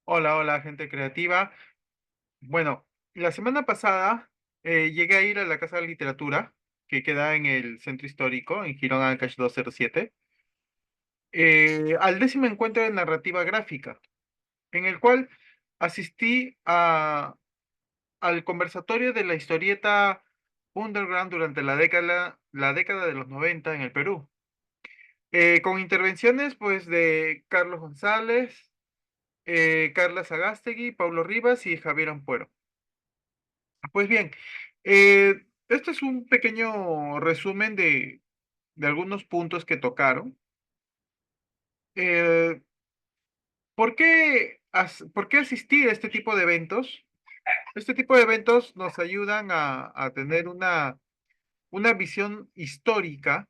Hola, hola, gente creativa. Bueno, la semana pasada llegué a ir a la Casa de Literatura, que queda en el centro histórico, en Girón Ancash 207, al 10.º encuentro de narrativa gráfica, en el cual asistí al conversatorio de la historieta underground durante la década de los 90 en el Perú, con intervenciones pues de Carlos González, Carla Sagástegui, Pablo Rivas y Javier Ampuero. Pues bien, este es un pequeño resumen de algunos puntos que tocaron. Eh, ¿por qué asistir a este tipo de eventos? Este tipo de eventos nos ayudan a tener una visión histórica,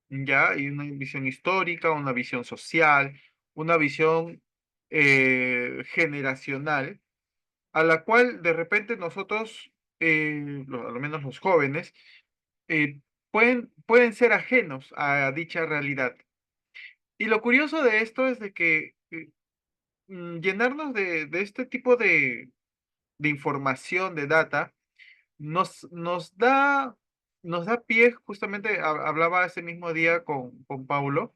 ¿ya? Y una visión histórica, una visión social, una visión generacional, a la cual de repente nosotros, a lo menos los jóvenes, eh, pueden ser ajenos a dicha realidad. Y lo curioso de esto es de que llenarnos de este tipo de información, de data, nos da pie, justamente hablaba ese mismo día con Paulo,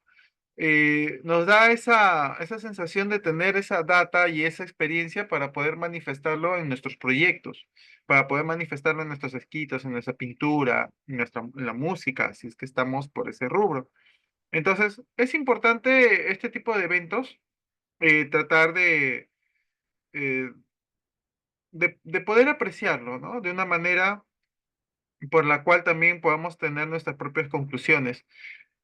nos da esa sensación de tener esa data y esa experiencia para poder manifestarlo en nuestros proyectos, para poder manifestarlo en nuestros escritos, en nuestra pintura, en la música, si es que estamos por ese rubro. Entonces, es importante este tipo de eventos, tratar eh, de poder apreciarlo, ¿no? De una manera por la cual también podamos tener nuestras propias conclusiones.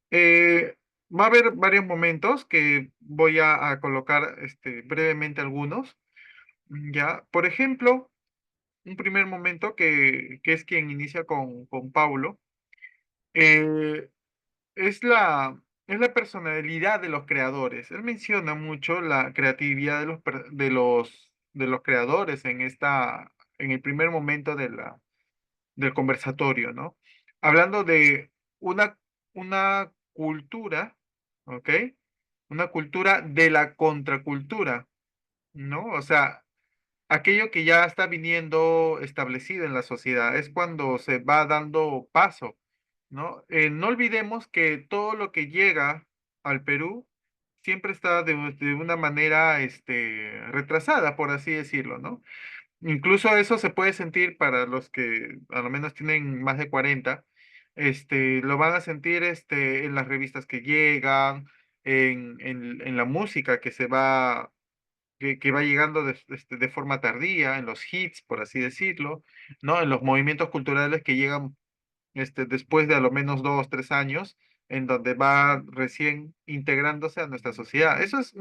Eh, Va a haber varios momentos que voy a colocar brevemente algunos, ¿ya? Por ejemplo, un primer momento que es quien inicia con Paulo, eh, es la personalidad de los creadores. Él menciona mucho la creatividad de los creadores en el primer momento del conversatorio, ¿no? Hablando de una, una cultura, ¿ok? Una cultura de la contracultura, ¿no? O sea, aquello que ya está viniendo establecido en la sociedad, es cuando se va dando paso, ¿no? No olvidemos que todo lo que llega al Perú siempre está de una manera retrasada, por así decirlo, ¿no? Incluso eso se puede sentir para los que a lo menos tienen más de 40, lo van a sentir en las revistas que llegan, en la música que va llegando de forma tardía, en los hits, por así decirlo, ¿no? En los movimientos culturales que llegan después de a lo menos 2, 3 años, en donde va recién integrándose a nuestra sociedad. Eso es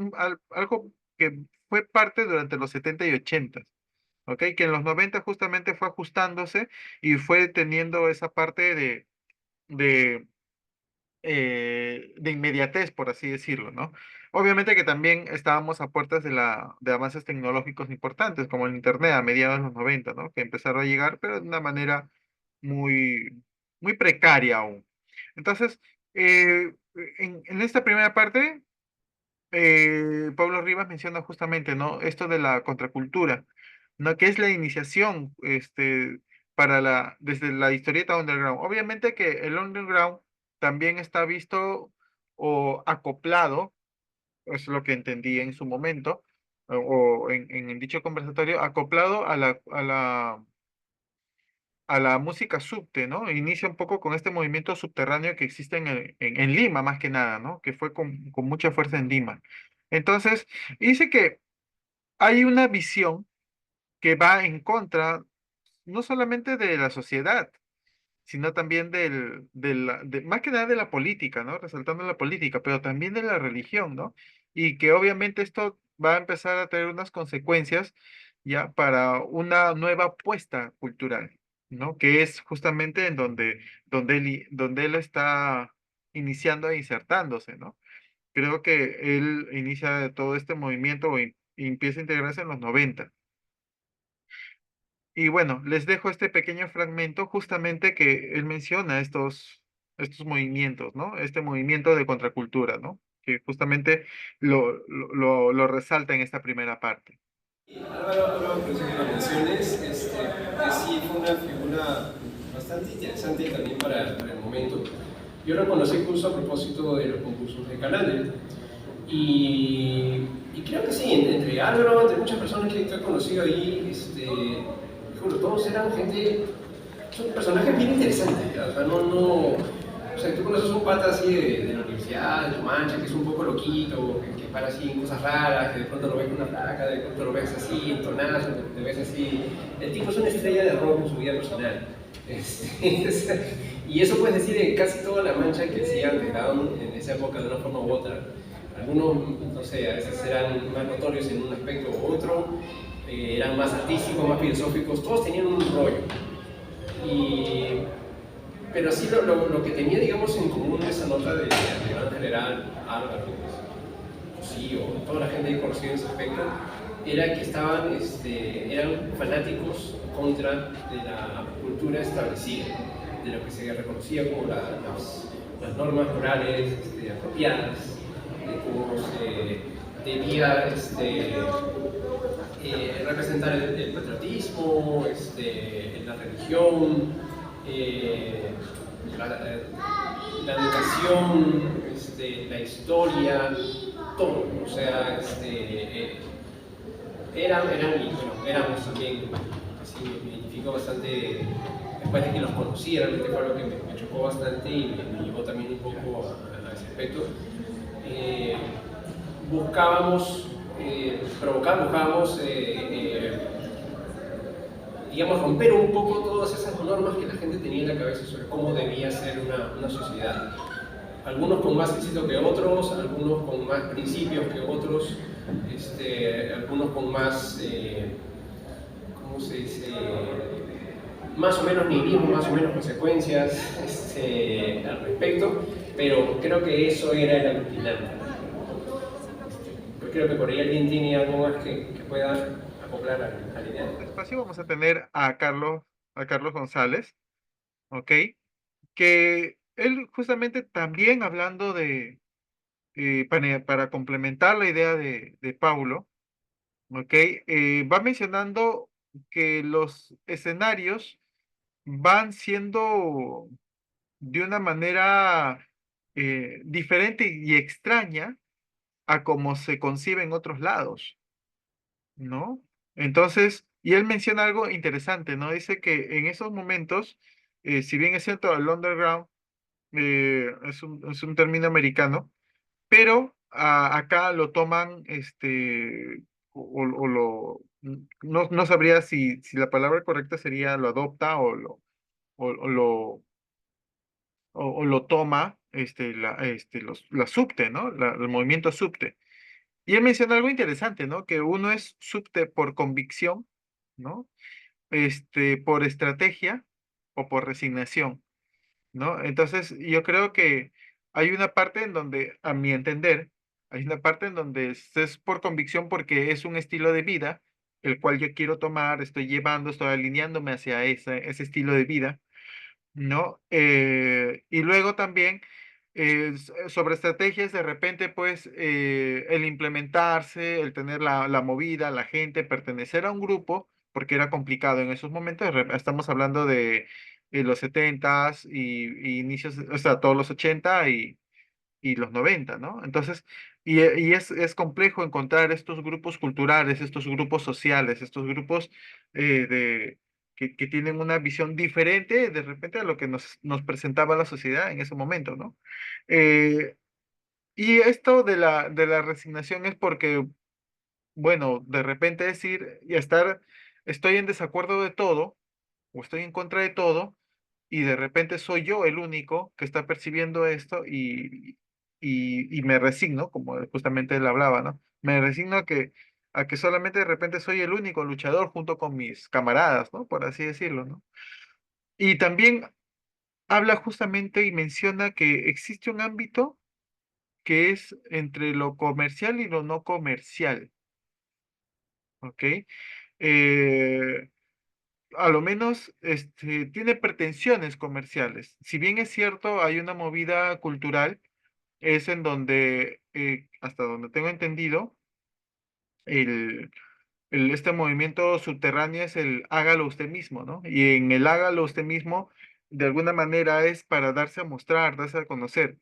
algo que fue parte durante los 70 y 80. ¿Ok? Que en los 90 justamente fue ajustándose y fue teniendo esa parte de, de inmediatez, por así decirlo, ¿no? Obviamente que también estábamos a puertas de avances tecnológicos importantes, como el Internet a mediados de los 90, ¿no? Que empezaron a llegar, pero de una manera muy, muy precaria aún. Entonces, en esta primera parte, Pablo Rivas menciona justamente, ¿no? Esto de la contracultura, ¿no? Que es la iniciación, desde la historieta underground. Obviamente que el underground también está visto o acoplado, es lo que entendí en su momento, o en dicho conversatorio, acoplado a la música subte, ¿no? Inicia un poco con este movimiento subterráneo que existe en Lima, más que nada, ¿no? Que fue con mucha fuerza en Lima. Entonces, dice que hay una visión que va en contra no solamente de la sociedad, sino también más que nada de la política, ¿no? Resaltando la política, pero también de la religión, ¿no? Y que obviamente esto va a empezar a tener unas consecuencias ya para una nueva apuesta cultural, ¿no? Que es justamente en donde él está iniciando e insertándose, ¿no? Creo que él inicia todo este movimiento y empieza a integrarse en los 90. Y bueno, les dejo este pequeño fragmento justamente que él menciona estos movimientos, ¿no? Este movimiento de contracultura, ¿no? Que justamente lo resalta en esta primera parte. Álvaro, por eso que lo menciones, que sí fue una figura bastante interesante también para el momento. Yo lo conocí justo a propósito de los concursos de Canal y creo que sí, entre Álvaro, entre muchas personas que he conocido ahí, juro, todos eran gente, son personajes bien interesantes, ¿ya? O sea, o sea, tú conoces un pata así de la universidad, de tu mancha, que es un poco loquito, que para así en cosas raras, que de pronto lo ves con una placa, de pronto lo ves así, entonazo, te ves así. El tipo es una estrella de rock en su vida personal. Y eso puedes decir en casi toda la mancha que hacían de Down en esa época de una forma u otra. Algunos, no sé, a veces eran más notorios en un aspecto u otro, eran más artísticos, más filosóficos, todos tenían un rollo. Y, pero sí lo que tenía, digamos, en común esa nota de gran general, Álvaro, sí, o toda la gente que conocía en ese aspecto, era que eran fanáticos contra de la cultura establecida, de lo que se reconocía como las normas morales apropiadas, de cómo se debía representar el patriotismo, la religión, eh, la, eh, la educación, la historia, todo. O sea, y bueno, éramos también, así me identifico bastante, después de que los conocí, realmente fue algo que me chocó bastante y me llevó también un poco a ese aspecto. Eh, buscábamos, buscábamos digamos, romper un poco todas esas normas que la gente tenía en la cabeza sobre cómo debía ser una sociedad. Algunos con más éxito que otros, algunos con más principios que otros, algunos con más, ¿cómo se dice? Más o menos nihilismo, más o menos consecuencias al respecto, pero creo que eso era el aglutinante. Yo creo que por ahí alguien tiene algo más que pueda acoplar al ideal. Espacio vamos a tener a Carlos González, ¿ok? Que él justamente también hablando para complementar la idea de Paulo, ¿ok? Va mencionando que los escenarios van siendo de una manera diferente y extraña a como se concibe en otros lados, ¿no? Entonces, y él menciona algo interesante, ¿no? Dice que en esos momentos, si bien es cierto, el underground es un término americano, pero acá lo toman, o no sabría si la palabra correcta sería lo adopta o lo, o lo toma, la subte, ¿no? El movimiento subte. Y él menciona algo interesante, ¿no? Que uno es subte por convicción, ¿no? Por estrategia o por resignación, ¿no? Entonces, yo creo que hay una parte en donde, a mi entender, hay una parte en donde es por convicción porque es un estilo de vida, el cual yo quiero tomar, estoy llevando, estoy alineándome hacia ese estilo de vida, ¿no? Y luego también sobre estrategias, de repente, pues, el implementarse, el tener la movida, la gente, pertenecer a un grupo, porque era complicado en esos momentos, estamos hablando de los setentas y inicios, o sea, todos los 80 y los 90, ¿no? Entonces, es complejo encontrar estos grupos culturales, estos grupos sociales, estos grupos que tienen una visión diferente de repente a lo que nos presentaba la sociedad en ese momento, ¿no? Eh, y esto de la resignación es porque, bueno, de repente decir y estoy en desacuerdo de todo o estoy en contra de todo y de repente soy yo el único que está percibiendo esto y me resigno, como justamente él hablaba, ¿no? Me resigno a que solamente de repente soy el único luchador junto con mis camaradas, ¿no? Por así decirlo, ¿no? Y también habla justamente y menciona que existe un ámbito que es entre lo comercial y lo no comercial, ¿ok? Eh, a lo menos tiene pretensiones comerciales. Si bien es cierto, hay una movida cultural, es en donde, hasta donde tengo entendido, el, este movimiento subterráneo es el hágalo usted mismo, ¿no? Y en el hágalo usted mismo, de alguna manera es para darse a mostrar, darse a conocer.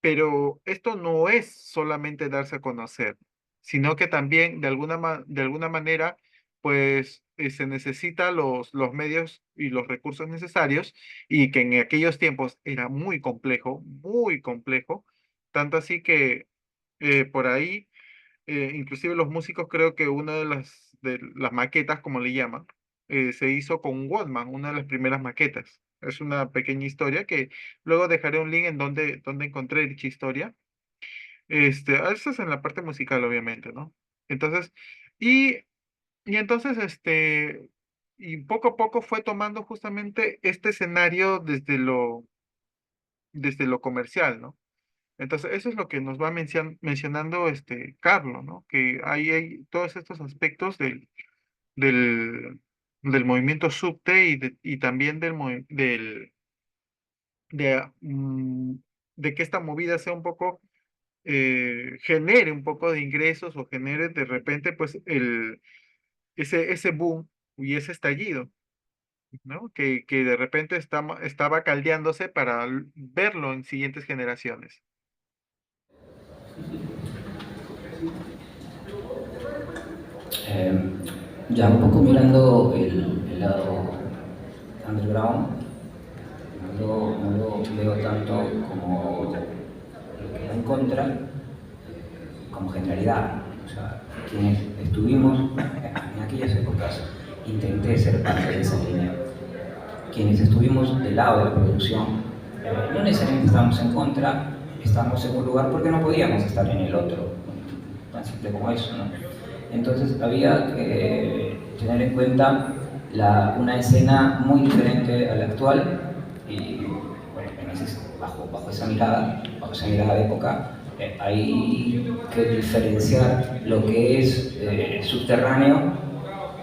Pero esto no es solamente darse a conocer, sino que también de alguna manera, pues se necesita los medios y los recursos necesarios y que en aquellos tiempos era muy complejo, tanto así que por ahí, inclusive los músicos creo que una de las maquetas, como le llaman, se hizo con Walkman, una de las primeras maquetas. Es una pequeña historia que luego dejaré un link en donde encontré dicha historia. Eso es en la parte musical, obviamente, ¿no? Entonces, y, y entonces, y poco a poco fue tomando justamente este escenario desde lo comercial, ¿no? Entonces, eso es lo que nos va mencionando Carlos, ¿no? Que hay todos estos aspectos del, del movimiento subte y también de, mm, de que esta movida sea un poco, genere un poco de ingresos o genere de repente pues ese boom y ese estallido, ¿no? Que de repente estaba caldeándose para verlo en siguientes generaciones. Eh, ya un poco mirando el lado underground, no lo veo tanto como lo que va en contra, como generalidad. O sea, quienes estuvimos en aquellas épocas, intenté ser parte de esa línea. Quienes estuvimos del lado de la producción, no necesariamente estábamos en contra, estábamos en un lugar porque no podíamos estar en el otro, tan simple como eso, ¿no? Entonces había que tener en cuenta una escena muy diferente a la actual y bueno, bajo esa mirada de época, hay que diferenciar lo que es subterráneo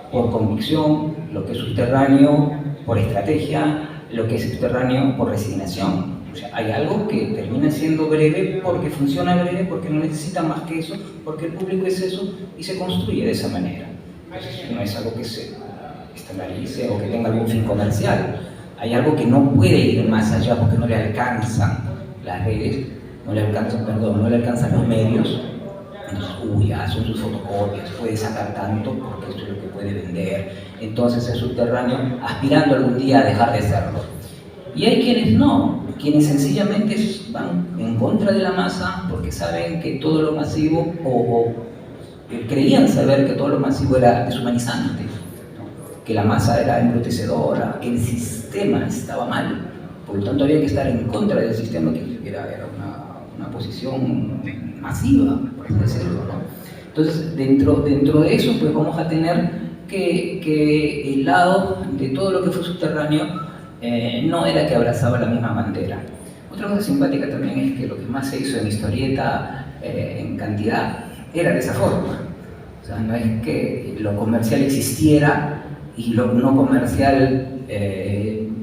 por convicción, lo que es subterráneo por estrategia, lo que es subterráneo por resignación. O sea, hay algo que termina siendo breve porque funciona breve, porque no necesita más que eso, porque el público es eso y se construye de esa manera. Entonces, no es algo que se estandarice o que tenga algún fin comercial. Hay algo que no puede ir más allá porque no le alcanzan las redes, no le alcanzan los medios. Entonces, ya son sus fotocopias, puede sacar tanto porque esto es lo que puede vender. Entonces es subterráneo, aspirando algún día a dejar de serlo. Y hay quienes no, quienes sencillamente van en contra de la masa porque saben que todo lo masivo, o creían saber que todo lo masivo era deshumanizante, ¿no? Que la masa era embrutecedora, que el sistema estaba mal. Por lo tanto, había que estar en contra del sistema, que era una posición masiva, por así decirlo, ¿no? Entonces, dentro de eso, pues vamos a tener que el lado de todo lo que fue subterráneo no era que abrazaba la misma bandera. Otra cosa simpática también es que lo que más se hizo en historieta en cantidad era de esa forma. O sea, no es que lo comercial existiera y lo no comercial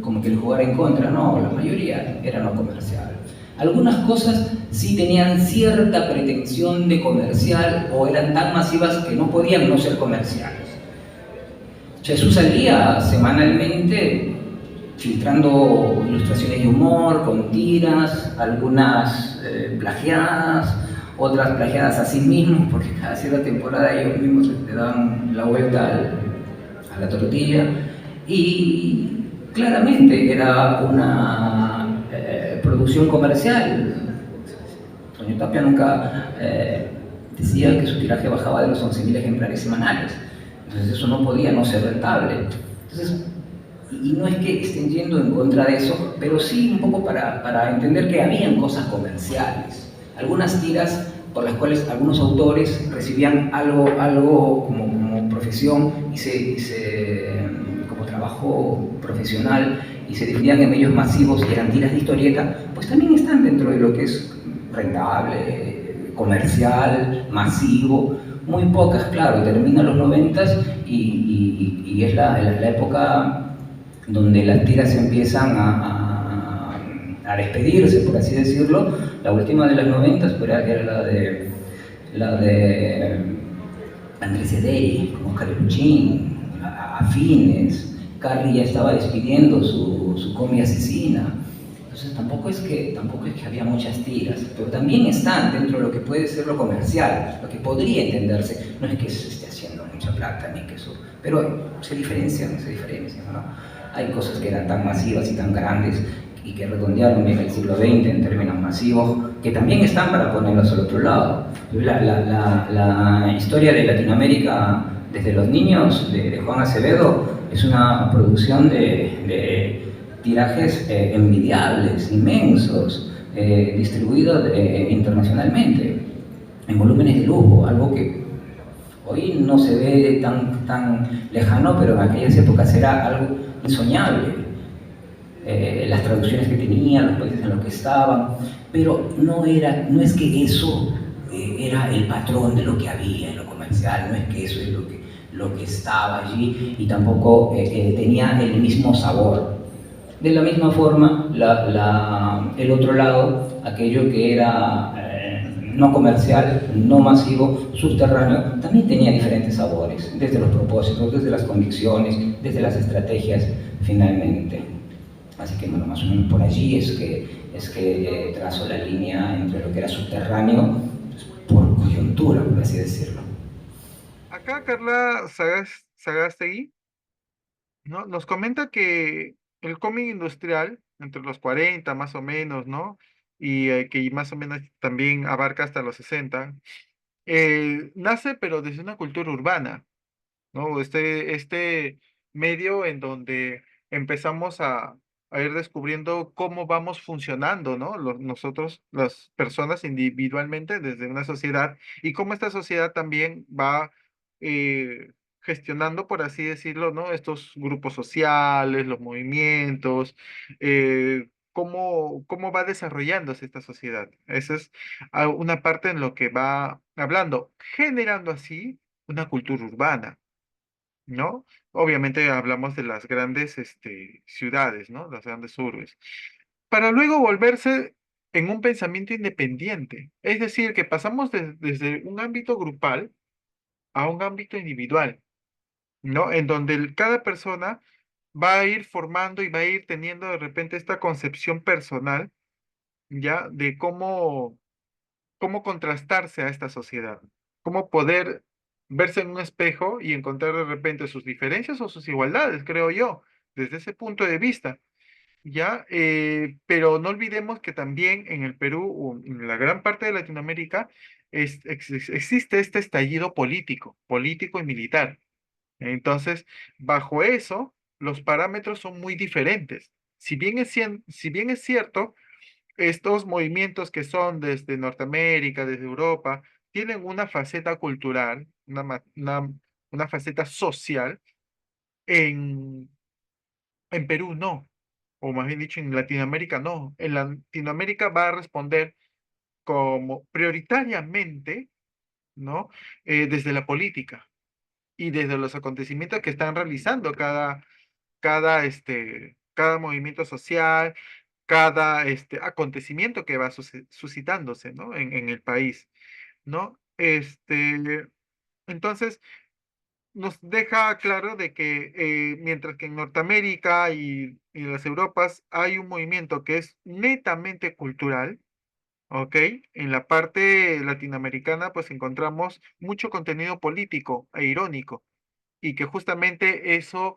como que le jugara en contra, no, la mayoría era no comercial. Algunas cosas sí tenían cierta pretensión de comercial o eran tan masivas que no podían no ser comerciales. Jesús salía semanalmente filtrando ilustraciones de humor, con tiras, algunas plagiadas, otras plagiadas a sí mismos, porque cada cierta temporada ellos mismos le daban la vuelta a la tortilla, y claramente era una producción comercial. Toño Tapia nunca decía que su tiraje bajaba de los 11.000 ejemplares semanales, entonces eso no podía no ser rentable. Entonces, y no es que estén yendo en contra de eso, pero sí un poco para entender que habían cosas comerciales. Algunas tiras por las cuales algunos autores recibían algo como profesión como trabajo profesional y se dividían en medios masivos y eran tiras de historieta, pues también están dentro de lo que es rentable, comercial, masivo, muy pocas, claro, terminan los noventas y es la época donde las tiras empiezan a despedirse, por así decirlo. La última de las noventas era la de Andrés Ederi, con Oscar Luchín, a fines. Carrie ya estaba despidiendo su combi asesina. Entonces tampoco es que había muchas tiras, pero también están dentro de lo que puede ser lo comercial, lo que podría entenderse. No es que se esté haciendo mucha plata ni que eso, pero se diferencian, ¿no? Hay cosas que eran tan masivas y tan grandes y que redondearon en el siglo XX en términos masivos, que también están para ponerlos al otro lado. La historia de Latinoamérica desde los niños de Juan Acevedo es una producción de tirajes envidiables, inmensos, distribuidos internacionalmente, en volúmenes de lujo, algo que hoy no se ve tan lejano, pero en aquellas épocas era algo insoñable. Las traducciones que tenían, los países en los que estaban, pero no es que eso era el patrón de lo que había en lo comercial, no es que eso es lo que estaba allí y tampoco tenía el mismo sabor. De la misma forma, el otro lado, aquello que era no comercial, no masivo, subterráneo, también tenía diferentes sabores, desde los propósitos, desde las convicciones, desde las estrategias, finalmente. Así que, bueno, más o menos por allí es que trazo la línea entre lo que era subterráneo, pues, por coyuntura, por así decirlo. Acá Carla Sagástegui, ¿no? Nos comenta que el cómic industrial, entre los 40 más o menos, ¿no? Y que más o menos también abarca hasta los 60, nace pero desde una cultura urbana, ¿no? Este medio en donde empezamos a ir descubriendo cómo vamos funcionando, ¿no? Nosotros, las personas individualmente desde una sociedad y cómo esta sociedad también va gestionando, por así decirlo, ¿no? Estos grupos sociales, los movimientos, cómo va desarrollándose esta sociedad. Esa es una parte en lo que va hablando, generando así una cultura urbana, ¿no? Obviamente hablamos de las grandes ciudades, ¿no? Las grandes urbes. Para luego volverse en un pensamiento independiente. Es decir, que pasamos desde un ámbito grupal a un ámbito individual, ¿no? En donde cada persona va a ir formando y va a ir teniendo de repente esta concepción personal, ¿ya? De cómo contrastarse a esta sociedad, cómo poder verse en un espejo y encontrar de repente sus diferencias o sus igualdades, creo yo, desde ese punto de vista, ¿ya? Pero no olvidemos que también en el Perú o en la gran parte de Latinoamérica existe este estallido político y militar. Entonces, bajo eso, los parámetros son muy diferentes. Si bien es cierto, estos movimientos que son desde Norteamérica, desde Europa, tienen una faceta cultural, una faceta social. En, en Perú no, o más bien dicho, en Latinoamérica no. En Latinoamérica va a responder como prioritariamente, ¿no? Desde la política y desde los acontecimientos que están realizando cada movimiento social, cada acontecimiento que va suscitándose, ¿no? En el país, ¿no? Entonces, nos deja claro de que mientras que en Norteamérica y en las Europas hay un movimiento que es netamente cultural, ¿ok? En la parte latinoamericana, pues encontramos mucho contenido político e irónico, y que justamente eso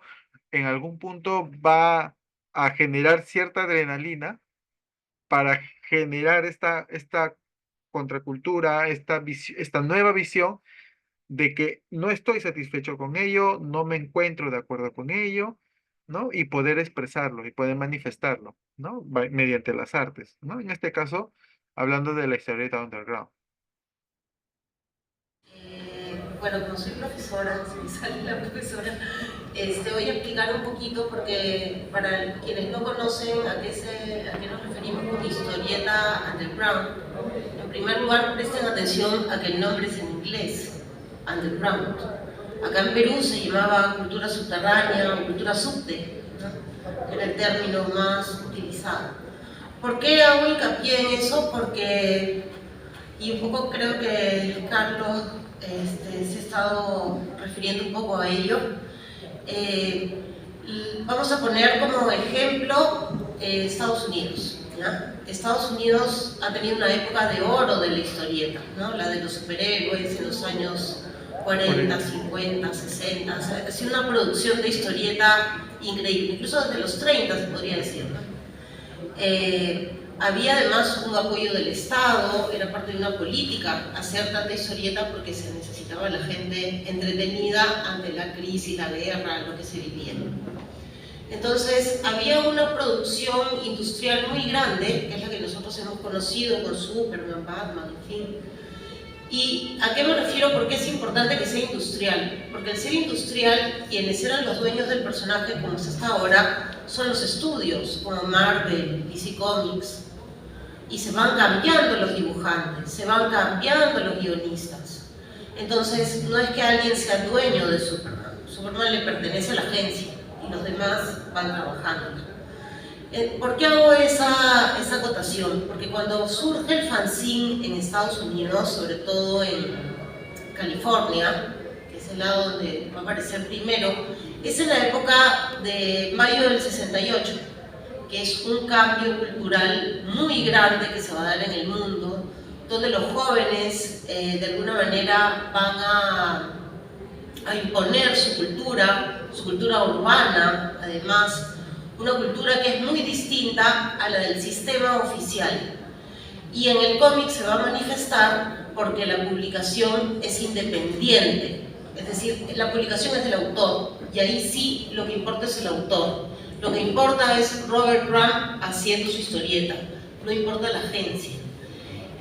en algún punto va a generar cierta adrenalina para generar esta contracultura, esta nueva visión de que no estoy satisfecho con ello, no me encuentro de acuerdo con ello, ¿no? Y poder expresarlo y poder manifestarlo, ¿no? Mediante las artes, ¿no? En este caso, hablando de la historieta underground. Bueno, como soy profesora, si me sale la profesora, voy a explicar un poquito porque para quienes no conocen a qué nos referimos con historieta underground, En primer lugar, presten atención a que el nombre es en inglés, underground. Acá en Perú se llamaba cultura subterránea o cultura subte, ¿no? Era el término más utilizado. ¿Por qué hago hincapié en eso? Porque, y un poco creo que Carlos se ha estado refiriendo un poco a ello, vamos a poner como ejemplo Estados Unidos, ¿ya? Estados Unidos ha tenido una época de oro de la historieta, ¿no? La de los superhéroes en los años 40, 50, 60, o sea, ha sido una producción de historieta increíble, incluso desde los 30 se podría decir, ¿no? Había además un apoyo del Estado, era parte de una política hacer tanta historieta porque se necesitaba la gente entretenida ante la crisis, la guerra, lo que se vivía. Entonces había una producción industrial muy grande, que es la que nosotros hemos conocido con Superman, Batman, en fin. ¿Y a qué me refiero? Porque es importante que sea industrial. Porque al ser industrial, quienes eran los dueños del personaje, como es hasta ahora, son los estudios, como Marvel, DC Comics. Y se van cambiando los dibujantes, se van cambiando los guionistas. Entonces, no es que alguien sea dueño de Superman. Superman le pertenece a la agencia y los demás van trabajando. ¿Por qué hago esa acotación? Porque cuando surge el fanzine en Estados Unidos, sobre todo en California, que es el lado donde va a aparecer primero, es en la época de mayo del 68, que es un cambio cultural muy grande que se va a dar en el mundo, donde los jóvenes de alguna manera van a imponer su cultura urbana, además, una cultura que es muy distinta a la del sistema oficial. Y en el cómic se va a manifestar porque la publicación es independiente, es decir, la publicación es del autor, y ahí sí lo que importa es el autor. Lo que importa es Robert Crumb haciendo su historieta, no importa la agencia.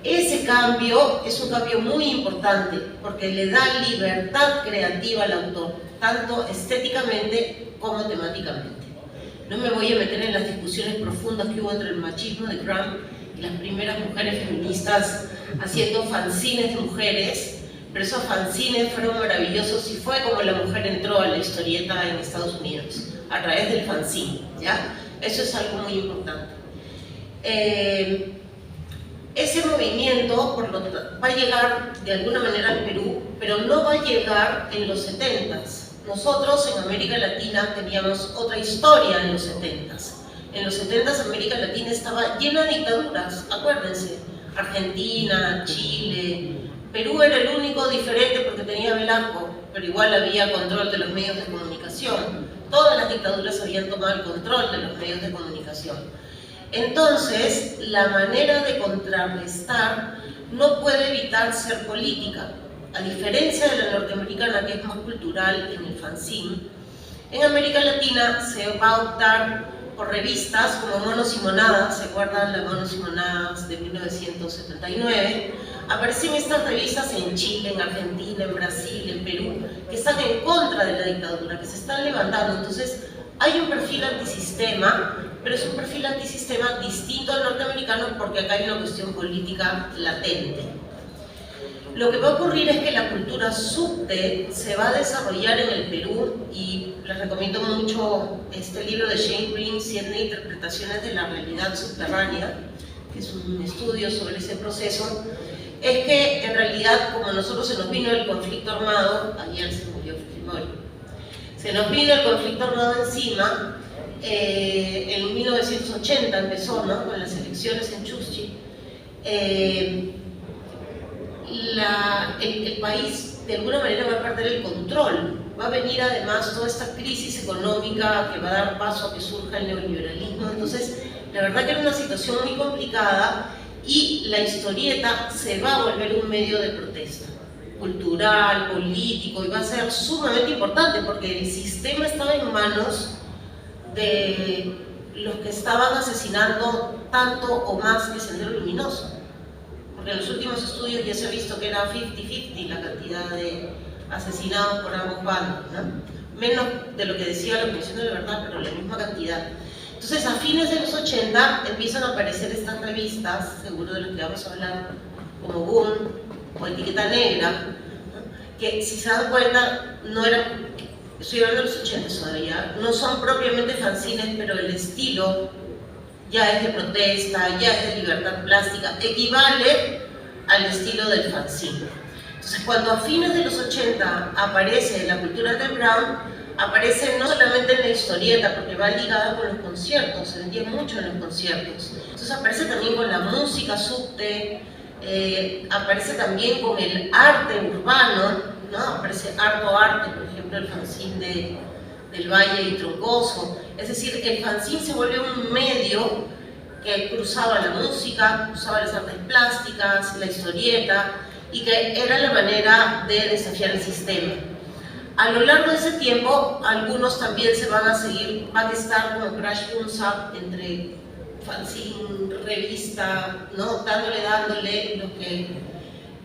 Ese cambio es un cambio muy importante porque le da libertad creativa al autor, tanto estéticamente como temáticamente. No me voy a meter en las discusiones profundas que hubo entre el machismo de Crumb y las primeras mujeres feministas haciendo fanzines de mujeres, pero esos fanzines fueron maravillosos y fue como la mujer entró a la historieta en Estados Unidos, a través del fanzine, ¿ya? Eso es algo muy importante. Ese movimiento va a llegar de alguna manera al Perú, pero no va a llegar en los 70s. Nosotros en América Latina teníamos otra historia en los 70s. En los 70s América Latina estaba llena de dictaduras, acuérdense. Argentina, Chile, Perú era el único diferente porque tenía Velasco, pero igual había control de los medios de comunicación. Todas las dictaduras habían tomado el control de los medios de comunicación. Entonces, la manera de contrarrestar no puede evitar ser política. A diferencia de la norteamericana, que es más cultural en el fanzine, en América Latina se va a optar por revistas como Monos y Monadas. ¿Se acuerdan las Monos y Monadas de 1979? Aparecen estas revistas en Chile, en Argentina, en Brasil, en Perú, que están en contra de la dictadura, que se están levantando. Entonces, hay un perfil antisistema, pero es un perfil antisistema distinto al norteamericano porque acá hay una cuestión política latente. Lo que va a ocurrir es que la cultura subte se va a desarrollar en el Perú, y les recomiendo mucho este libro de Shane Green, 7 interpretaciones de la realidad subterránea, que es un estudio sobre ese proceso. Es que en realidad, como a nosotros se nos vino el conflicto armado, ayer se murió Fujimori, se nos vino el conflicto armado encima, en 1980 empezó, ¿no?, con las elecciones en Chuschi. El país de alguna manera va a perder el control, va a venir además toda esta crisis económica que va a dar paso a que surja el neoliberalismo. Entonces, la verdad que era una situación muy complicada y la historieta se va a volver un medio de protesta cultural, político, y va a ser sumamente importante porque el sistema estaba en manos de los que estaban asesinando tanto o más que Sendero Luminoso. Porque en los últimos estudios ya se ha visto que era 50-50 la cantidad de asesinados por ambos bandos, ¿no? Menos de lo que decía la Comisión de la Verdad, pero la misma cantidad. Entonces, a fines de los 80 empiezan a aparecer estas revistas, seguro de las que vamos a hablar, como Boom o Etiqueta Negra, ¿no? Que si se dan cuenta, no eran, estoy hablando de los 80 todavía, no son propiamente fanzines, pero el estilo ya es de protesta, ya es de libertad plástica, equivale al estilo del fanzine. Entonces, cuando a fines de los 80 aparece la cultura underground, aparece no solamente en la historieta, porque va ligada con los conciertos, se vendía mucho en los conciertos. Entonces aparece también con la música subte, aparece también con el arte urbano, ¿no? Aparece harto arte, por ejemplo, el fanzine del Valle y Troncoso. Es decir, que el fanzine se vuelve un medio que cruzaba la música, cruzaba las artes plásticas, la historieta, y que era la manera de desafiar el sistema. A lo largo de ese tiempo, algunos también se van a seguir, van a estar como Crash Punza entre fanzine, revista, ¿no? Dándole lo que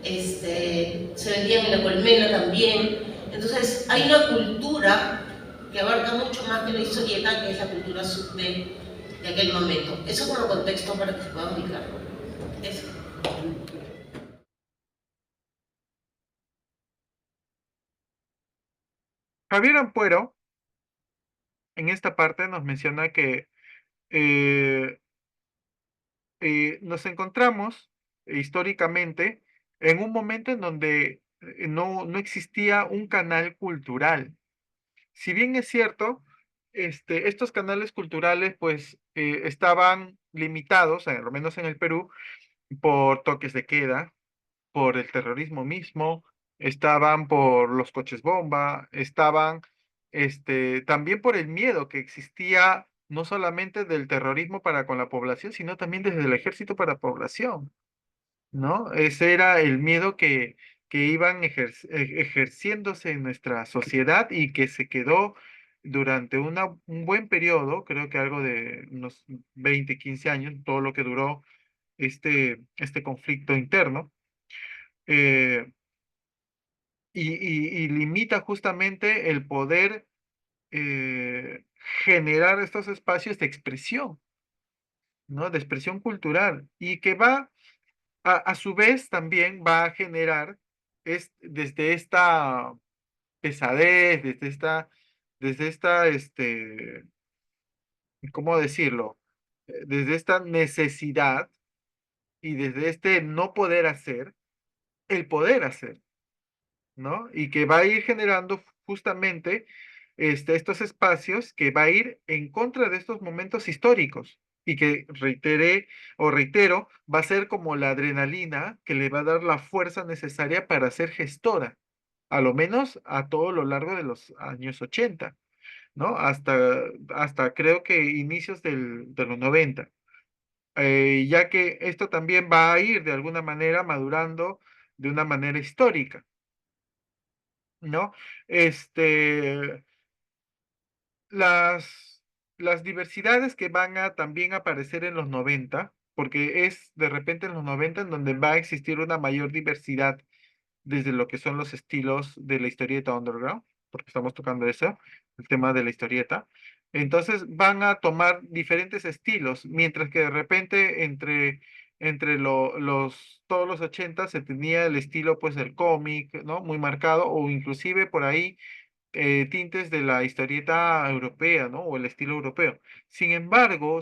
se vendía en la colmena también. Entonces, hay una cultura que abarca mucho más que la historieta, que es la cultura de aquel momento. Eso como contexto para que se pueda ubicar. Eso. Javier Ampuero, en esta parte, nos menciona que eh, nos encontramos históricamente en un momento en donde no existía un canal cultural. Si bien es cierto, estos canales culturales pues estaban limitados, al menos en el Perú, por toques de queda, por el terrorismo mismo, estaban por los coches bomba, estaban también por el miedo que existía no solamente del terrorismo para con la población, sino también desde el ejército para población, ¿no? Ese era el miedo que iban ejerciéndose en nuestra sociedad y que se quedó durante un buen periodo, creo que algo de unos 20 15 años, todo lo que duró este conflicto interno. eh, y limita justamente el poder eh, generar estos espacios de expresión, ¿no? De expresión cultural y que va, a su vez, también va a generar desde esta pesadez, ¿cómo decirlo? Desde esta necesidad y desde este no poder hacer, el poder hacer. ¿No? Y que va a ir generando justamente estos espacios que va a ir en contra de estos momentos históricos y que reitero, va a ser como la adrenalina que le va a dar la fuerza necesaria para ser gestora, a lo menos a todo lo largo de los años 80, ¿no? Hasta creo que inicios de los 90, ya que esto también va a ir de alguna manera madurando de una manera histórica. ¿No? Este, las, las diversidades que van a también aparecer en los 90 porque es de repente en los 90 en donde va a existir una mayor diversidad desde lo que son los estilos de la historieta underground, porque estamos tocando eso, el tema de la historieta. Entonces van a tomar diferentes estilos, mientras que de repente todos los 80 se tenía el estilo pues del cómic, ¿no? Muy marcado, o inclusive por ahí tintes de la historieta europea, ¿no? O el estilo europeo. Sin embargo,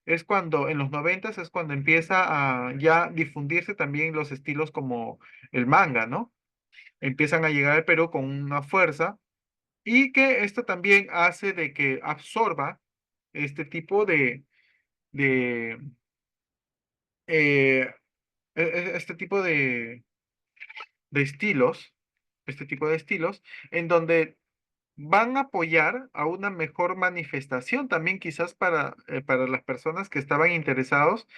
es cuando en los 90 es cuando empieza a ya difundirse también los estilos como el manga, ¿no? Empiezan a llegar al Perú con una fuerza y que esto también hace de que absorba este tipo de eh, este tipo de estilos, este tipo de estilos, en donde van a apoyar a una mejor manifestación también quizás para las personas que estaban interesados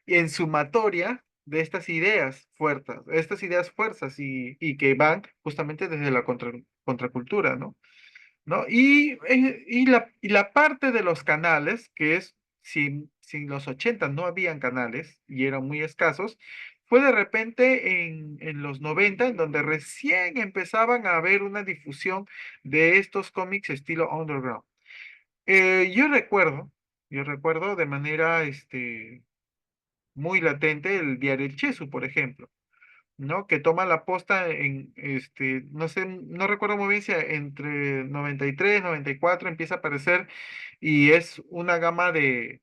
en sumatoria de estas ideas fuerzas y que van justamente desde la contracultura, ¿no? ¿No? Y la parte de los canales, que es, si en los 80 no habían canales y eran muy escasos, fue de repente en los 90 en donde recién empezaban a haber una difusión de estos cómics estilo underground. Yo recuerdo Yo recuerdo de manera muy latente el diario El Chesu, por ejemplo, ¿no? Que toma la posta en, no sé, no recuerdo muy bien si entre 93, 94 empieza a aparecer y es una gama de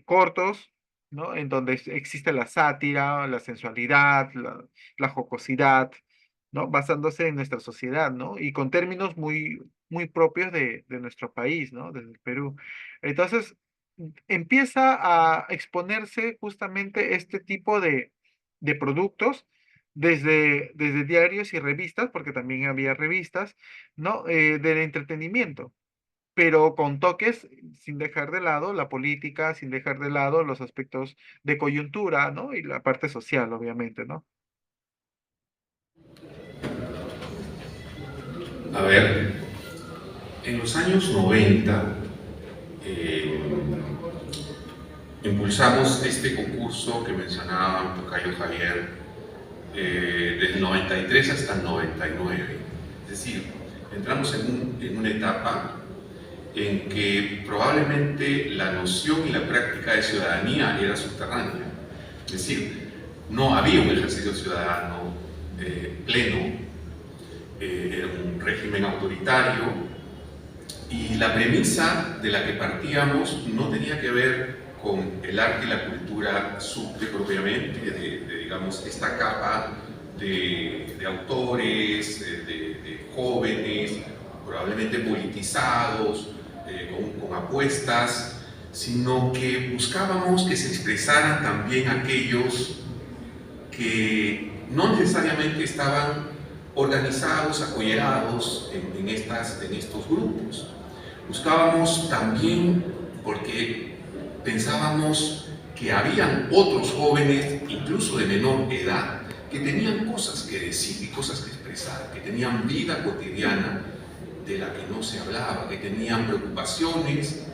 cortos, ¿no? En donde existe la sátira, la sensualidad, la jocosidad, ¿no? Basándose en nuestra sociedad, ¿no? Y con términos muy propios de nuestro país, ¿no? Desde el Perú. Entonces, empieza a exponerse justamente este tipo de productos. Desde diarios y revistas, porque también había revistas, ¿no? Del entretenimiento, pero con toques sin dejar de lado la política, sin dejar de lado los aspectos de coyuntura, ¿no? Y la parte social, obviamente, ¿no? A ver, en los años 90 impulsamos este concurso que mencionaba Tocayo Javier, desde el 93 hasta el 99. Es decir, entramos en una etapa en que probablemente la noción y la práctica de ciudadanía era subterránea. Es decir, no había un ejercicio ciudadano pleno, era un régimen autoritario, y la premisa de la que partíamos no tenía que ver con el arte y la cultura subte propiamente, digamos, esta capa de autores, de jóvenes, probablemente politizados, con apuestas, sino que buscábamos que se expresaran también aquellos que no necesariamente estaban organizados, apoyerados en estos grupos. Buscábamos también, porque pensábamos que habían otros jóvenes, incluso de menor edad, que tenían cosas que decir y cosas que expresar, que tenían vida cotidiana de la que no se hablaba, que tenían preocupaciones,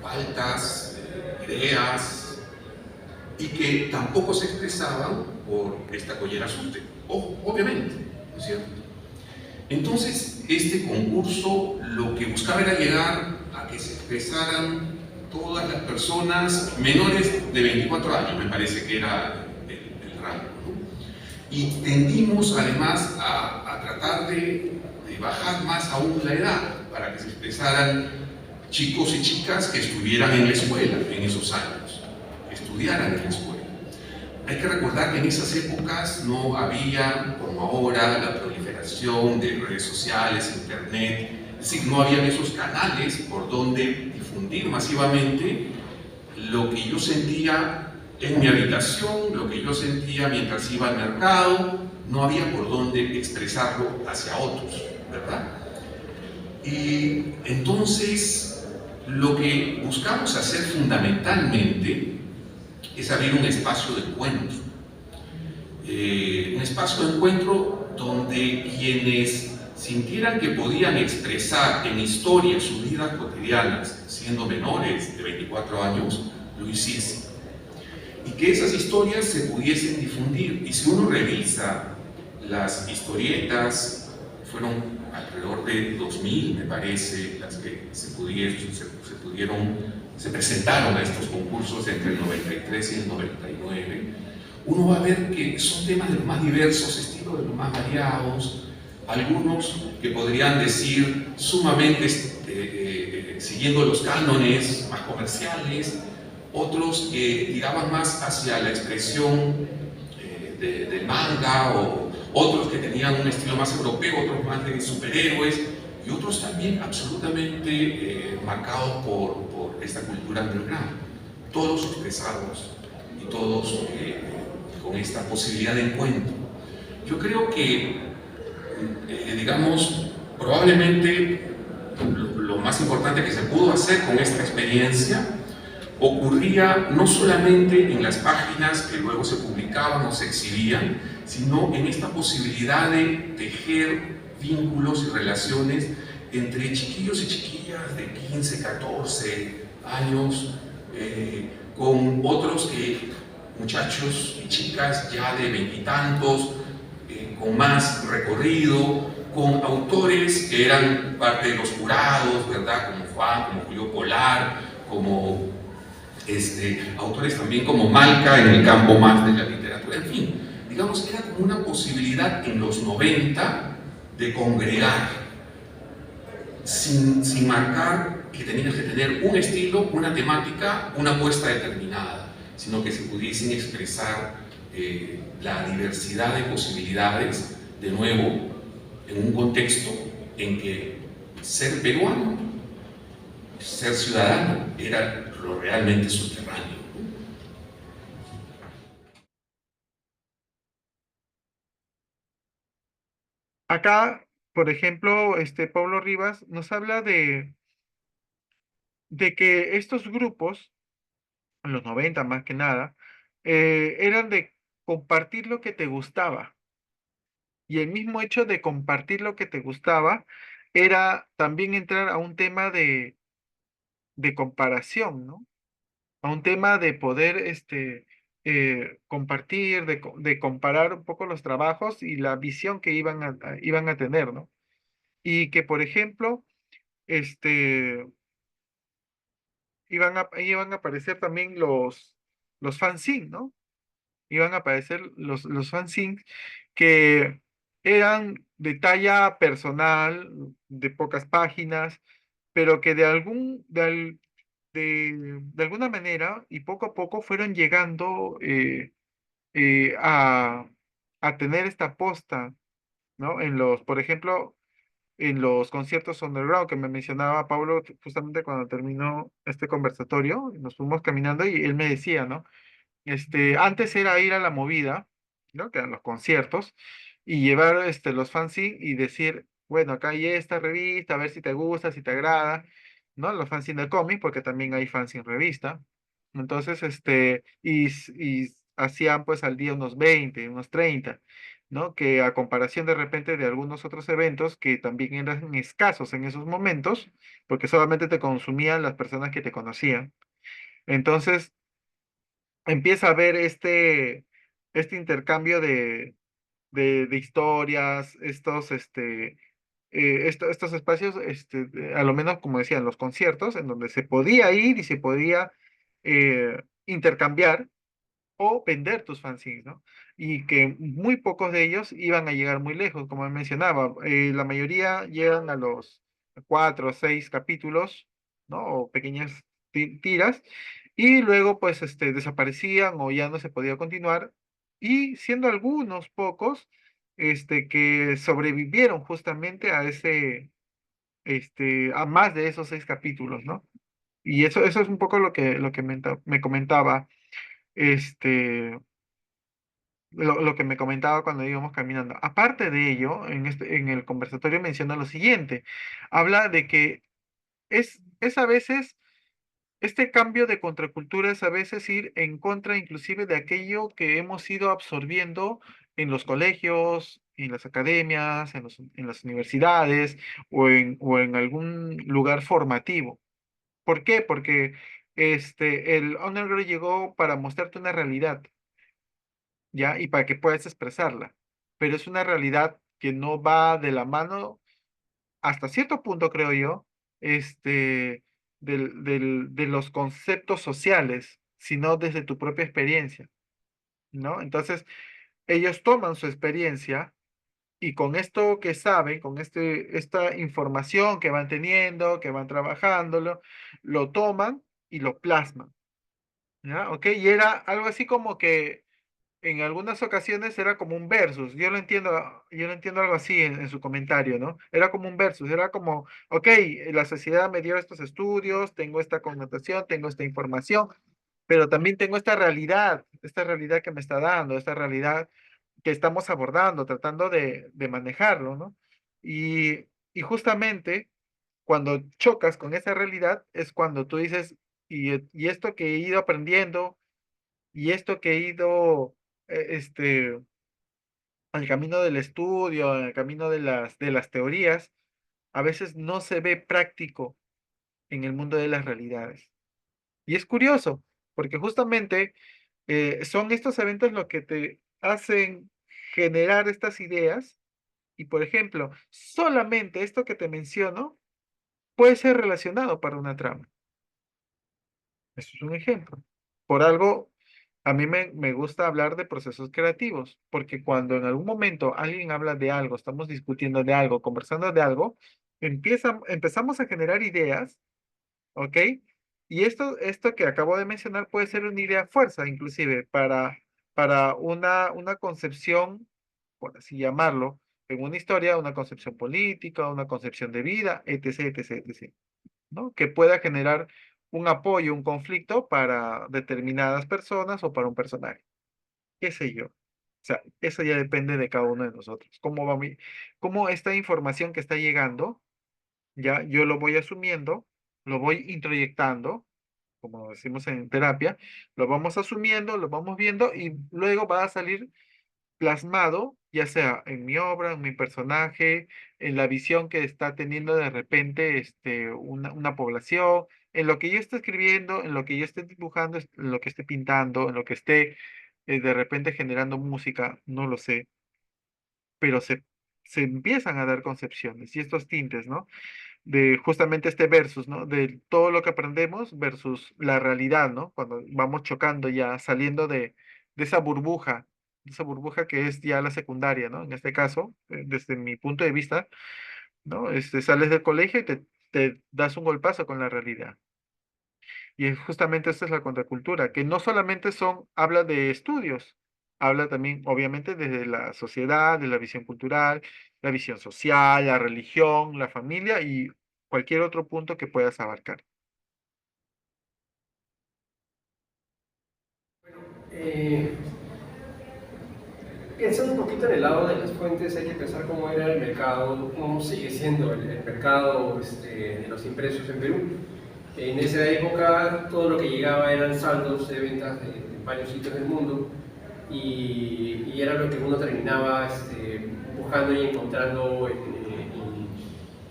faltas, ideas, y que tampoco se expresaban por esta collera subte, obviamente, ¿no es cierto? Entonces, este concurso lo que buscaba era llegar a que se expresaran todas las personas menores de 24 años, me parece que era el rango, ¿no? Y tendimos además a tratar de bajar más aún la edad, para que se expresaran chicos y chicas que estuvieran en la escuela en esos años, que estudiaran en la escuela. Hay que recordar que en esas épocas no había, como ahora, la proliferación de redes sociales, internet, es decir, no habían esos canales por donde difundir masivamente lo que yo sentía en mi habitación, lo que yo sentía mientras iba al mercado, no había por dónde expresarlo hacia otros, ¿verdad? Y entonces lo que buscamos hacer fundamentalmente es abrir un espacio de encuentro. Un espacio de encuentro donde quienes sintieran que podían expresar en historia sus vidas cotidianas, siendo menores de 24 años, lo hiciesen. Y que esas historias se pudiesen difundir. Y si uno revisa las historietas, fueron alrededor de 2000, me parece, las que se presentaron a estos concursos entre el 93 y el 99, uno va a ver que son temas de los más diversos, estilos de los más variados, algunos que podrían decir sumamente siguiendo los cánones más comerciales, otros que tiraban más hacia la expresión del manga, o otros que tenían un estilo más europeo, otros más de superhéroes, y otros también absolutamente marcados por esta cultura underground, todos expresados y todos con esta posibilidad de encuentro. Yo creo que, digamos, probablemente lo más importante que se pudo hacer con esta experiencia ocurría no solamente en las páginas que luego se publicaban o se exhibían, sino en esta posibilidad de tejer vínculos y relaciones entre chiquillos y chiquillas de 15, 14 años, con otros muchachos y chicas ya de veintitantos, con más recorrido, con autores que eran parte de los jurados, ¿verdad? Como Juan, como Julio Polar, como autores también como Malca en el campo más de la literatura, en fin, digamos que era como una posibilidad en los 90 de congregar, sin marcar que tenías que tener un estilo, una temática, una apuesta determinada, sino que se pudiesen expresar la diversidad de posibilidades, de nuevo, en un contexto en que ser peruano, ser ciudadano, era lo realmente subterráneo. Acá, por ejemplo, Pablo Rivas nos habla de que estos grupos, en los 90 más que nada, eran de compartir lo que te gustaba. Y el mismo hecho de compartir lo que te gustaba era también entrar a un tema de comparación, ¿no? A un tema de poder compartir, de comparar un poco los trabajos y la visión que iban a tener, ¿no? Y que, por ejemplo, este, iban a aparecer también los fanzines, ¿no? Iban a aparecer los fanzines que eran de talla personal, de pocas páginas, pero que de alguna manera y poco a poco fueron llegando eh, a, a tener esta posta, ¿no? Por ejemplo, en los conciertos underground que me mencionaba Pablo justamente cuando terminó este conversatorio, nos fuimos caminando y él me decía, ¿no? Antes era ir a la movida, ¿no? Que eran los conciertos, y llevar los fanzines y decir, bueno, acá hay esta revista, a ver si te gusta, si te agrada, ¿no? Los fanzines de cómic, porque también hay fanzine revista. Entonces, y hacían pues al día unos 20 unos 30, ¿no? Que a comparación de repente de algunos otros eventos que también eran escasos en esos momentos, porque solamente te consumían las personas que te conocían. Entonces, empieza a haber este intercambio de historias, estos espacios, a lo menos como decían, los conciertos, en donde se podía ir y se podía intercambiar o vender tus fanzines, ¿no? Y que muy pocos de ellos iban a llegar muy lejos, como él mencionaba. La mayoría llegan a los 4 o 6 capítulos, ¿no? O pequeñas tiras, y luego pues desaparecían o ya no se podía continuar, y siendo algunos pocos que sobrevivieron justamente a más de esos 6 capítulos, ¿no? Y eso es un poco lo que me comentaba este, lo que me comentaba cuando íbamos caminando. Aparte de ello, en el conversatorio menciona lo siguiente, habla de que es a veces, este cambio de contracultura es a veces ir en contra inclusive de aquello que hemos ido absorbiendo en los colegios, en las academias, en las universidades o en algún lugar formativo. ¿Por qué? Porque el undergrad llegó para mostrarte una realidad, ¿ya? Y para que puedas expresarla. Pero es una realidad que no va de la mano, hasta cierto punto, creo yo, de los conceptos sociales, sino desde tu propia experiencia, ¿no? Entonces, ellos toman su experiencia y con esto que saben, con esta información que van teniendo, que van trabajándolo, lo toman y lo plasman, ¿ya? ¿Ok? Y era algo así como que en algunas ocasiones era como un versus. Yo lo entiendo algo así en su comentario, ¿no? Era como un versus, era como, ok, la sociedad me dio estos estudios, tengo esta connotación, tengo esta información, pero también tengo esta realidad que me está dando, esta realidad que estamos abordando, tratando de manejarlo, ¿no? Y justamente cuando chocas con esa realidad es cuando tú dices, y esto que he ido aprendiendo, y esto que he ido al camino del estudio, al camino de las teorías, a veces no se ve práctico en el mundo de las realidades. Y es curioso, porque justamente son estos eventos los que te hacen generar estas ideas Y por ejemplo, solamente esto que te menciono puede ser relacionado para una trama. Eso es un ejemplo. Por algo, a mí me gusta hablar de procesos creativos, porque cuando en algún momento alguien habla de algo, estamos discutiendo de algo, conversando de algo, empezamos a generar ideas, ¿ok? Y esto que acabo de mencionar puede ser una idea fuerza, inclusive, para una concepción, por así llamarlo, en una historia, una concepción política, una concepción de vida, etc., etc., etc., ¿no? Que pueda generar un apoyo, un conflicto para determinadas personas o para un personaje, qué sé yo. O sea, eso ya depende de cada uno de nosotros. Cómo esta información que está llegando, ya yo lo voy asumiendo, lo voy introyectando, como decimos en terapia, lo vamos asumiendo, lo vamos viendo y luego va a salir plasmado, ya sea en mi obra, en mi personaje, en la visión que está teniendo de repente una población, en lo que yo esté escribiendo, en lo que yo esté dibujando, en lo que esté pintando, en lo que esté de repente generando música, no lo sé, pero se empiezan a dar concepciones y estos tintes, ¿no? De justamente este versus, ¿no? De todo lo que aprendemos versus la realidad, ¿no? Cuando vamos chocando ya, saliendo de esa burbuja que es ya la secundaria, ¿no? En este caso, desde mi punto de vista, ¿no? Sales del colegio y te das un golpazo con la realidad. Y justamente esta es la contracultura, que no solamente habla de estudios, habla también, obviamente, desde la sociedad, de la visión cultural, la visión social, la religión, la familia y cualquier otro punto que puedas abarcar. Eh, Pensando un poquito en el lado de las fuentes, hay que pensar cómo era el mercado, cómo sigue siendo el mercado de los impresos en Perú. En esa época todo lo que llegaba eran saldos de ventas de varios sitios del mundo y era lo que uno terminaba buscando y encontrando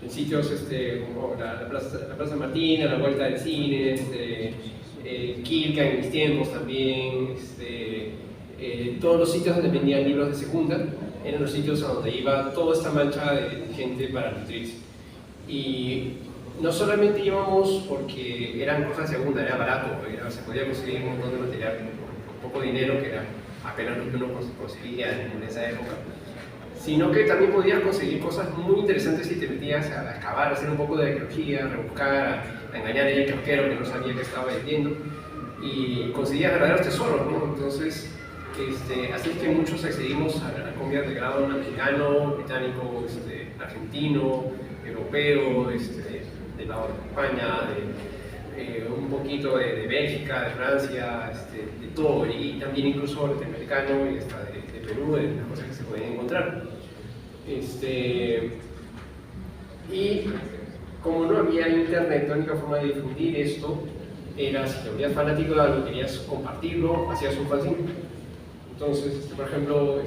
en sitios como la Plaza Martín, a la Vuelta del Cine, Quilca en mis tiempos también, todos los sitios donde vendían libros de segunda eran los sitios a donde iba toda esta mancha de gente para nutrirse. Y no solamente íbamos porque eran cosas de segunda, era barato, se podía conseguir un montón de material por poco dinero, que era apenas lo que uno conseguía en esa época, sino que también podías conseguir cosas muy interesantes si te metías a excavar, a hacer un poco de arqueología, a rebuscar, a engañar al kiosquero que no sabía que estaba vendiendo, y conseguías verdaderos tesoros, ¿no? Entonces, así es que muchos accedimos a la comida de grado americano, británico, argentino, europeo, del lado de España, un poquito de Bélgica, de Francia, de todo, y también incluso norteamericano y hasta de Perú, de las cosas que se pueden encontrar. Y como no había internet, la única forma de difundir esto era si te volvías fanático de algo, querías compartirlo, hacías un fanzine. Entonces, por ejemplo,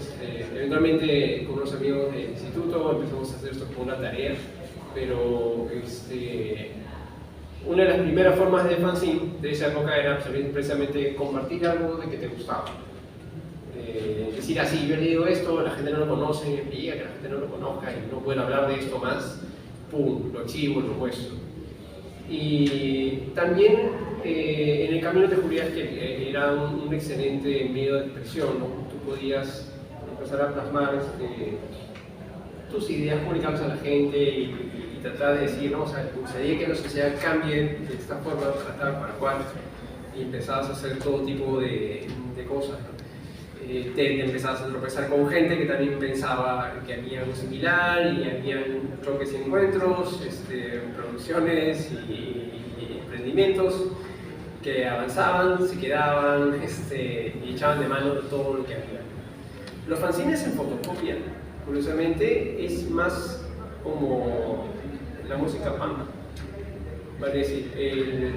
eventualmente con unos amigos del instituto empezamos a hacer esto como una tarea, pero una de las primeras formas de fanzine de esa época era precisamente compartir algo de que te gustaba. Decir así, yo le digo esto, la gente no lo conoce, me pide que la gente no lo conozca y no pueden hablar de esto más, pum, lo exhibo, lo muestro. Y también en el camino te descubrías que era un excelente medio de expresión, ¿no? Tú podías empezar a plasmar tus ideas, comunicarlas a la gente y tratar de decir, ¿no? O sea, me gustaría que la sociedad cambie de esta forma, para tal, para cual, y empezabas a hacer todo tipo de cosas, ¿no? Te empezabas a tropezar con gente que también pensaba que había algo similar y habían choques y encuentros, producciones y emprendimientos que avanzaban, se quedaban y echaban de mano de todo lo que había. Los fanzines en fotocopia, curiosamente, es más como la música punk. Vale, es decir,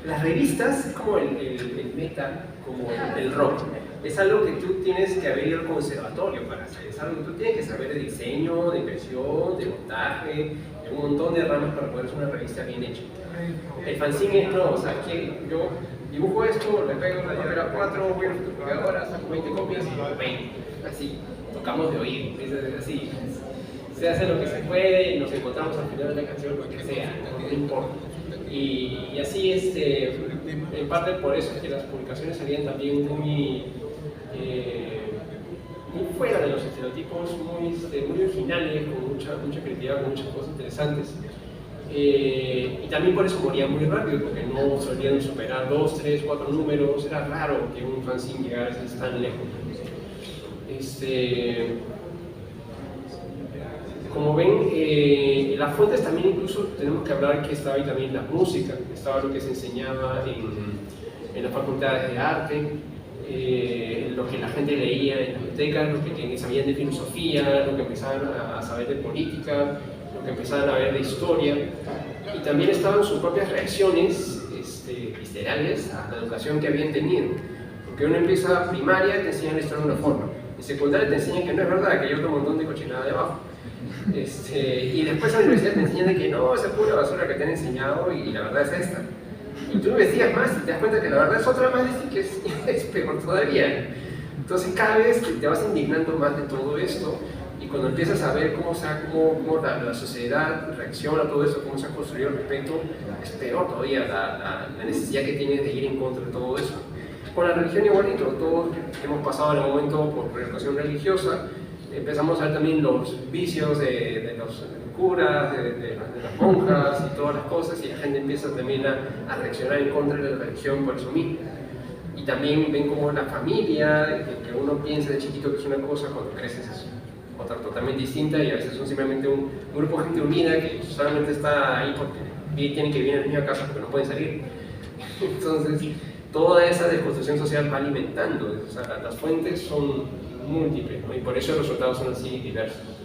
las revistas es como el metal, como el rock. Es algo que tú tienes que haber ido al conservatorio para hacer. Es algo que tú tienes que saber de diseño, de impresión, de montaje, de un montón de ramas para poder hacer una revista bien hecha. El fanzine es no, o sea, que yo dibujo esto, le pego la llave a 4, voy a la fotocopiadora, saco 20 copias y 20. Así. tocamos de oído, es así, se hace lo que se puede y nos encontramos al final de la canción, lo que sea, no importa. Y así, en parte por eso es que las publicaciones salían también muy fuera de los estereotipos, muy originales, con mucha creatividad, con muchas cosas interesantes. Y también por eso moría muy rápido, porque no solían superar 2, 3, 4 números, era raro que un fanzine llegara a ser tan lejos. Como ven, las fuentes también incluso tenemos que hablar que estaba ahí también la música, estaba lo que se enseñaba en las facultades de arte, lo que la gente leía en las bibliotecas, lo que sabían de filosofía, lo que empezaban a saber de política, lo que empezaban a ver de historia, y también estaban sus propias reacciones viscerales a la educación que habían tenido, porque uno empieza primaria, te enseñan esto de una forma, en secundaria te enseñan que no es verdad, que hay otro montón de cochinada debajo. Y después a la universidad te enseñan de que no, esa pura basura que te han enseñado y la verdad es esta. Y tú investigas más y te das cuenta que la verdad es otra más, que es peor todavía. Entonces cada vez te vas indignando más de todo esto, y cuando empiezas a ver cómo la sociedad reacciona a todo esto, cómo se ha construido al respecto, es peor todavía la necesidad que tienes de ir en contra de todo eso. Con la religión igualito, todos que hemos pasado en el momento por educación religiosa, empezamos a ver también los vicios de los curas, de las monjas y todas las cosas, y la gente empieza también a reaccionar en contra de la religión por eso mismo. Y también ven como la familia, que uno piensa de chiquito que es una cosa, cuando creces es otra totalmente distinta, y a veces son simplemente un grupo de gente unida que solamente está ahí porque tienen que vivir en la misma casa porque no pueden salir. Entonces, toda esa desconstrucción social va alimentando, o sea, las fuentes son múltiples, ¿no? Y por eso los resultados son así diversos.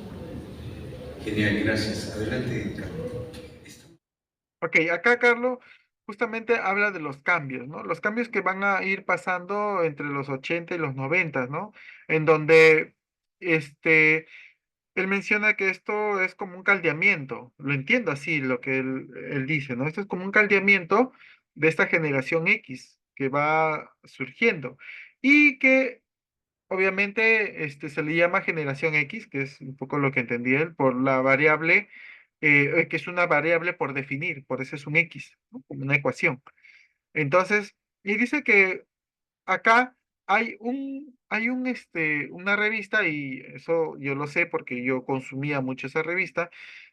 Genial, gracias. Adelante, Carlos. Ok, acá Carlos justamente habla de los cambios, ¿no? Los cambios que van a ir pasando entre los 80 y los 90, ¿no? En donde él menciona que esto es como un caldeamiento, lo entiendo así, lo que él dice, ¿no? Esto es como un caldeamiento de esta generación X que va surgiendo y que obviamente se le llama generación X, que es un poco lo que entendí él, por la variable, que es una variable por definir, por eso es un X, ¿no? Como una ecuación. Entonces, y dice que acá una revista, y eso yo lo sé porque yo consumía mucho esa revista,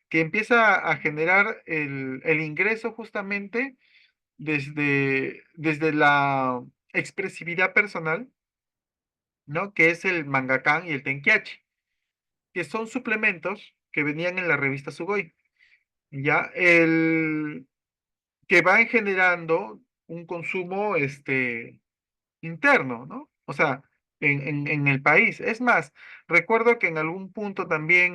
que empieza a generar el ingreso justamente desde la expresividad personal, ¿no? Que es el mangakán y el tenkiachi, que son suplementos que venían en la revista Sugoi, ¿ya? Que van generando un consumo, interno, ¿no? O sea, en el país. Es más, recuerdo que en algún punto también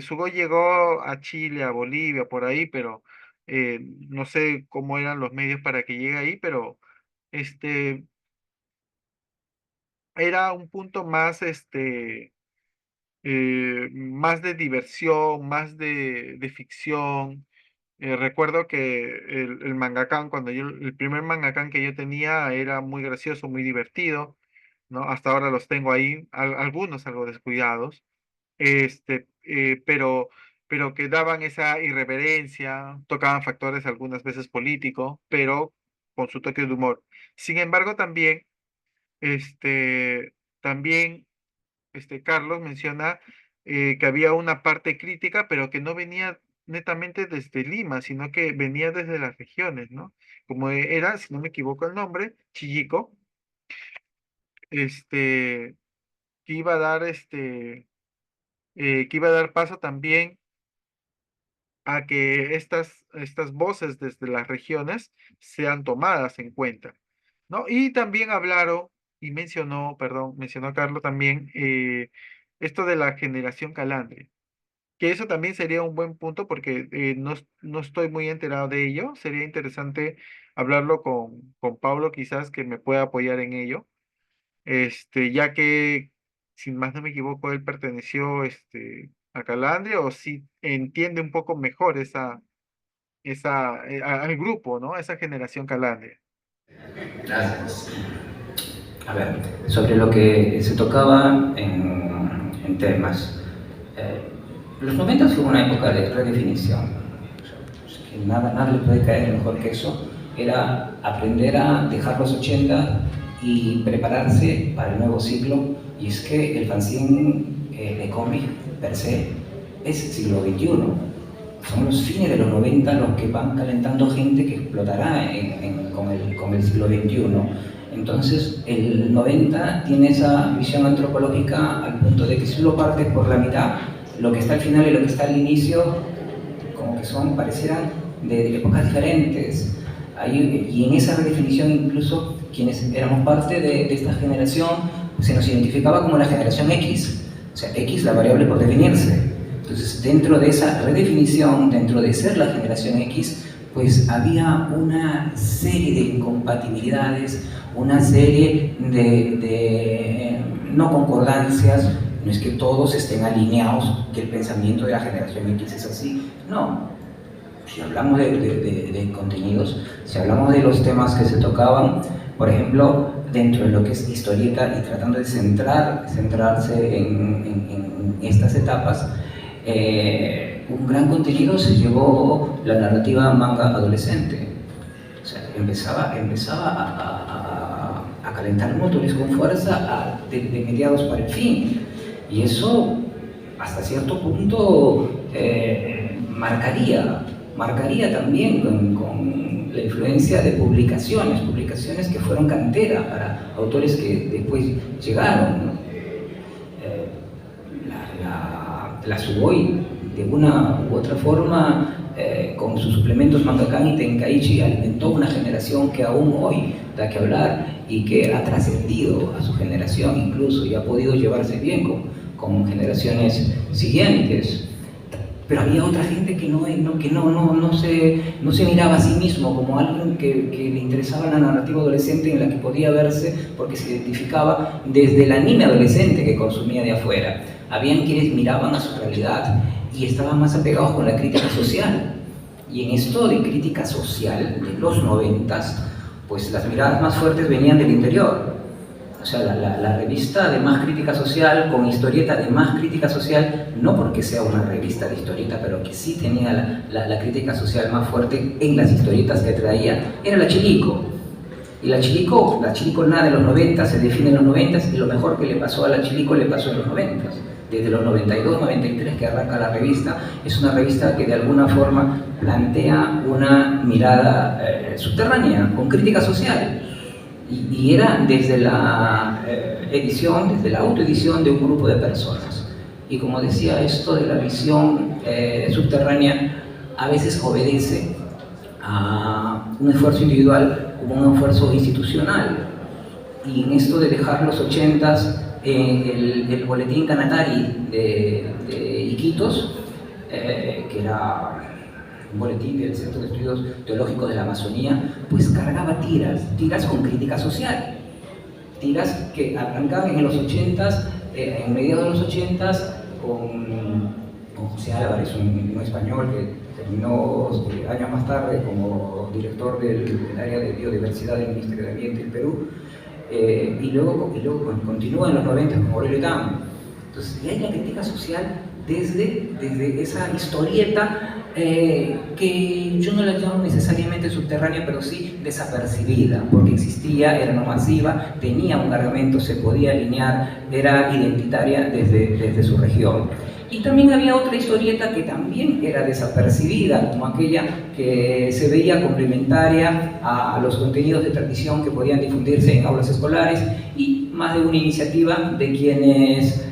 Sugoi llegó a Chile, a Bolivia, por ahí, pero no sé cómo eran los medios para que llegue ahí, pero este era un punto más, más de diversión, más de ficción. Recuerdo que el mangakán, el primer mangakán que yo tenía era muy gracioso, muy divertido, ¿no? Hasta ahora los tengo ahí, algunos algo descuidados, pero que daban esa irreverencia, tocaban factores algunas veces políticos, pero con su toque de humor. Sin embargo, este, también Carlos menciona que había una parte crítica, pero que no venía netamente desde Lima, sino que venía desde las regiones, ¿no? Como era, si no me equivoco el nombre, Chillico, que iba a dar que iba a dar paso también a que estas voces desde las regiones sean tomadas en cuenta, ¿no? Y también hablaron y mencionó Carlos también esto de la generación Calandria, que eso también sería un buen punto porque no estoy muy enterado de ello. Sería interesante hablarlo con Pablo, quizás que me pueda apoyar en ello, ya que, sin más no me equivoco, él perteneció a Calandria o sí entiende un poco mejor al grupo, ¿no? Esa generación Calandria. Gracias. A ver, sobre lo que se tocaba en en temas. Los 90 fue una época de redefinición. Que nada le puede caer mejor que eso. Era aprender a dejar los 80 y prepararse para el nuevo ciclo. Y es que el fanzine de cómic per se es siglo XXI. Son los fines de los 90 los que van calentando gente que explotará con el siglo XXI. Entonces, el 90 tiene esa visión antropológica al punto de que si lo partes por la mitad, lo que está al final y lo que está al inicio, como que parecieran de épocas diferentes. Y en esa redefinición, incluso quienes éramos parte de esta generación, se nos identificaba como la generación X. O sea, X la variable por definirse. Entonces, dentro de esa redefinición, dentro de ser la generación X, pues había una serie de incompatibilidades, una serie de no concordancias. No es que todos estén alineados, que el pensamiento de la generación X es así, no. Si hablamos de contenidos, si hablamos de los temas que se tocaban, por ejemplo, dentro de lo que es historieta y tratando de centrarse en estas etapas, un gran contenido se llevó la narrativa manga adolescente. O sea, empezaba a calentar motores con fuerza de mediados para el fin. Y eso, hasta cierto punto, marcaría también con la influencia de publicaciones que fueron cantera para autores que después llegaron, ¿no? La Sugoi, de una u otra forma, con sus suplementos Mangakan y Tenkaichi, alimentó una generación que aún hoy da que hablar y que ha trascendido a su generación incluso y ha podido llevarse bien con generaciones siguientes. Pero había otra gente que no se miraba a sí mismo como alguien que le interesaba la narrativa adolescente en la que podía verse porque se identificaba desde el anime adolescente que consumía de afuera. Habían quienes miraban a su realidad y estaban más apegados con la crítica social. Y en esto de crítica social de los 90s, pues las miradas más fuertes venían del interior. O sea, la revista de más crítica social, con historieta de más crítica social, no porque sea una revista de historieta, pero que sí tenía la crítica social más fuerte en las historietas que traía, era la Chilico. Y la Chilico nada de los 90, se define en los 90 y lo mejor que le pasó a la Chilico le pasó en los 90. Desde los 92, 93 que arranca la revista, es una revista que de alguna forma plantea una mirada subterránea, con crítica social. Y era desde la desde la autoedición de un grupo de personas. Y como decía, esto de la visión subterránea a veces obedece a un esfuerzo individual como un esfuerzo institucional. Y en esto de dejar los 80s, el boletín Kanatari de Iquitos, que era un boletín del Centro de Estudios Teológicos de la Amazonía, pues cargaba tiras con crítica social, tiras que arrancaban en los 80s, en mediados de los 80s, con José Álvarez, un español que terminó años más tarde como director del área de biodiversidad del Ministerio de Ambiente del Perú, y luego continúa en los 90 con Aurelio Tam. Entonces, y hay la crítica social desde esa historieta que yo no la llamo necesariamente subterránea, pero sí desapercibida, porque existía, era no masiva, tenía un cargamento, se podía alinear, era identitaria desde su región. Y también había otra historieta que también era desapercibida, como aquella que se veía complementaria a los contenidos de tradición que podían difundirse en aulas escolares, y más de una iniciativa de quienes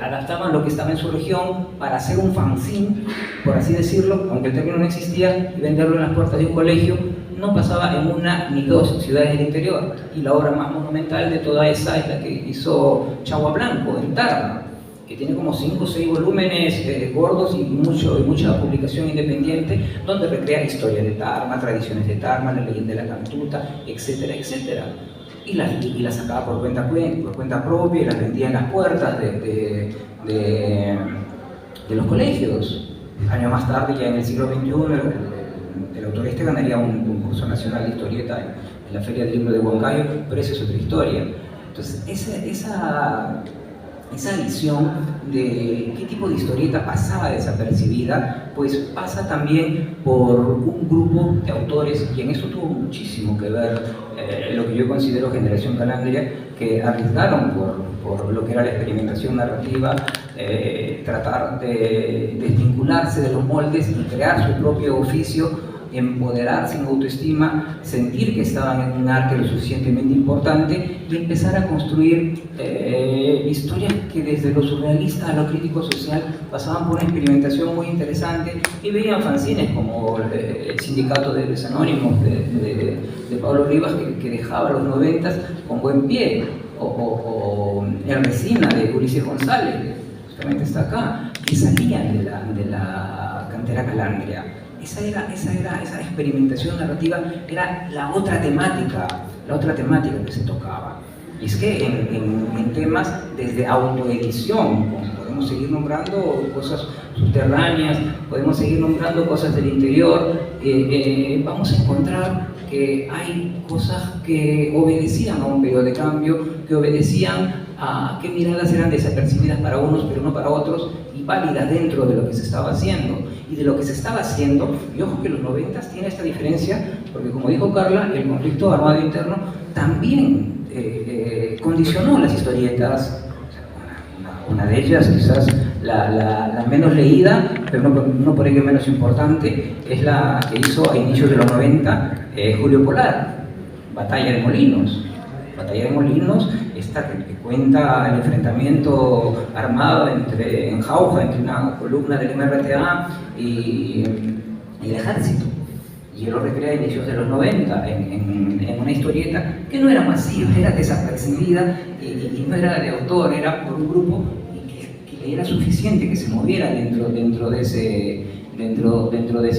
adaptaban lo que estaba en su región para hacer un fanzine, por así decirlo, aunque el término no existía, y venderlo en las puertas de un colegio. No pasaba en una ni dos ciudades del interior, y la obra más monumental de toda esa es la que hizo Chagua Blanco en Tarma, que tiene como 5 o 6 volúmenes gordos y mucha publicación independiente, donde recrea historia de Tarma, tradiciones de Tarma, la leyenda de la Cantuta, etcétera, etcétera. Y las sacaba por cuenta propia y las vendía en las puertas de los colegios. Años más tarde, ya en el siglo XXI, el autor ganaría un concurso nacional de historieta en la Feria del Libro de Huancayo, pero esa es otra historia. Entonces, esa visión de qué tipo de historieta pasaba desapercibida, pues pasa también por un grupo de autores, y en eso tuvo muchísimo que ver lo que yo considero Generación Calandria, que arriesgaron por lo que era la experimentación narrativa, tratar de desvincularse de los moldes y crear su propio oficio, empoderarse en autoestima, sentir que estaban en un arte lo suficientemente importante y empezar a construir historias que desde lo surrealista a lo crítico social pasaban por una experimentación muy interesante, y veían fanzines como el Sindicato de Héroes Anónimos de Pablo Rivas, que dejaba los 90s con buen pie, o El Resina de Ulises González, que justamente está acá, que salían de la cantera Calandria. Esa experimentación narrativa era la otra temática que se tocaba. Y es que en temas desde autoedición, podemos seguir nombrando cosas subterráneas, podemos seguir nombrando cosas del interior, vamos a encontrar que hay cosas que obedecían a un periodo de cambio, que obedecían a qué miradas eran desapercibidas para unos pero no para otros, y válidas dentro de lo que se estaba haciendo. Y de lo que se estaba haciendo, y ojo que los 90s tiene esta diferencia, porque como dijo Carla, el conflicto armado interno también condicionó las historietas. Una de ellas, quizás la menos leída, pero no por ello menos importante, es la que hizo a inicios de los 90 Julio Polar, Batalla de Molinos. Batalla de Molinos, esta que cuenta el enfrentamiento armado en Jauja, entre una columna del MRTA y el ejército. Y él lo recrea a inicios de los 90 en una historieta que no era masiva, era desapercibida y no era de autor, era por un grupo que le era suficiente que se moviera dentro de ese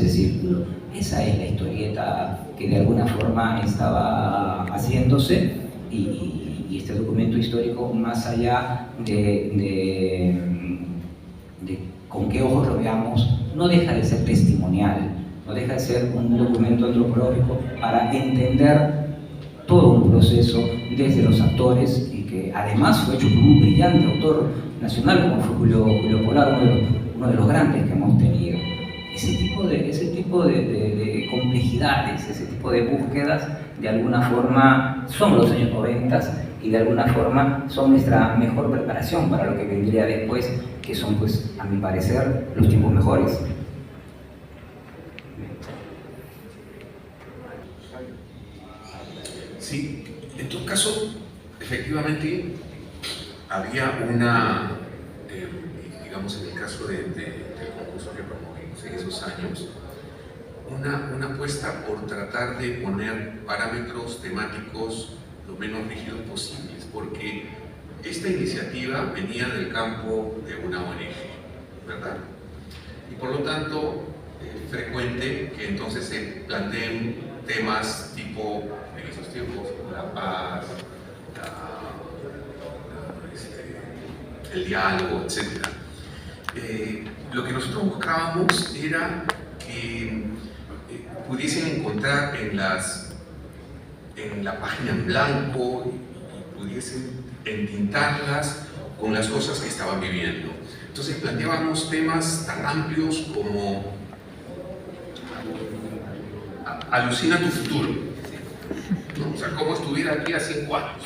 círculo. Esa es la historieta que de alguna forma estaba haciéndose, y este documento histórico, más allá de con qué ojos lo veamos, no deja de ser testimonial, no deja de ser un documento antropológico para entender todo un proceso desde los actores, y que además fue hecho por un brillante autor nacional como fue Julio Polar, uno de los grandes que hemos tenido. Ese tipo de complejidades, ese tipo de búsquedas, de alguna forma son los años 90 y de alguna forma son nuestra mejor preparación para lo que vendría después, que son, pues, a mi parecer, los tiempos mejores. Sí, en todo caso, efectivamente, había una, digamos en el caso del concurso que promovimos en esos años, una apuesta por tratar de poner parámetros temáticos lo menos rígidos posibles, porque esta iniciativa venía del campo de una ONG, ¿verdad? Y por lo tanto, es frecuente que entonces se planteen temas tipo, en esos tiempos, la paz, el diálogo, etc. Lo que nosotros buscábamos era que pudiesen encontrar en la página en blanco y pudiesen entintarlas con las cosas que estaban viviendo. Entonces planteábamos temas tan amplios como alucina tu futuro, ¿no? O sea, cómo estuviera aquí a 5 años.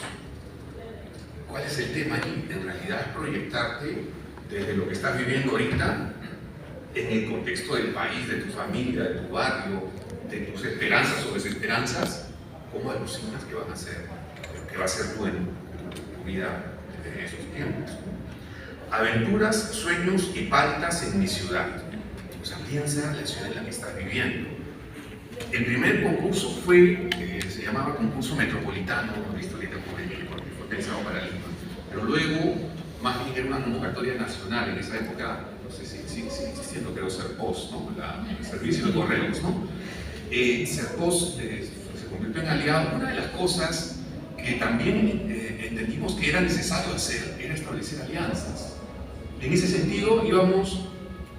¿Cuál es el tema allí? En realidad es proyectarte desde lo que estás viviendo ahorita en el contexto del país, de tu familia, de tu barrio, de tus esperanzas o desesperanzas. ¿Cómo alucinas que van a ser? ¿Qué va a ser tu vida en esos tiempos? Aventuras, sueños y pautas en mi ciudad. O sea, piensa la ciudad en la que estás viviendo. El primer concurso se llamaba Concurso Metropolitano de Historieta Juvenil, porque fue pensado para Lima. Pero luego, más bien era una convocatoria nacional. En esa época, no sé si sigue existiendo, creo, Serpos, ¿no? El Servicio de Correos, ¿no? Serpos se convirtió en aliado. Una de las cosas que también entendimos que era necesario hacer era establecer alianzas. En ese sentido, íbamos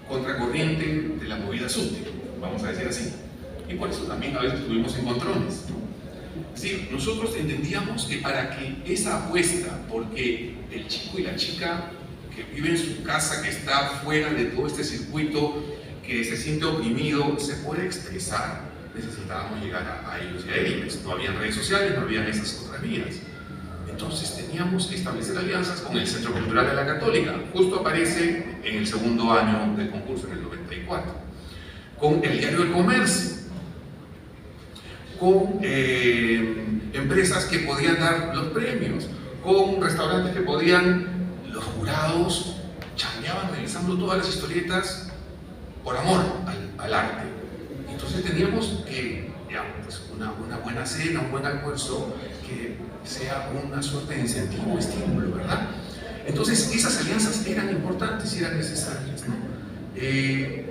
contracorriente de la movida súbdita, vamos a decir así. Y por eso también a veces tuvimos encontrones, ¿no? Sí, nosotros entendíamos que para que esa apuesta, porque el chico y la chica que vive en su casa, que está fuera de todo este circuito, que se siente oprimido, se pueda expresar, necesitábamos llegar a ellos y a ellas. No había redes sociales, no había esas otras vías. Entonces teníamos que establecer alianzas con el Centro Cultural de la Católica. Justo aparece en el segundo año del concurso, en el 94. Con el Diario El Comercio, con empresas que podían dar los premios, con restaurantes que podían, los jurados chambeaban realizando todas las historietas por amor al arte. Entonces teníamos que, digamos, pues una buena cena, un buen almuerzo, que sea una suerte de incentivo, estímulo, ¿verdad? Entonces esas alianzas eran importantes y eran necesarias, ¿no?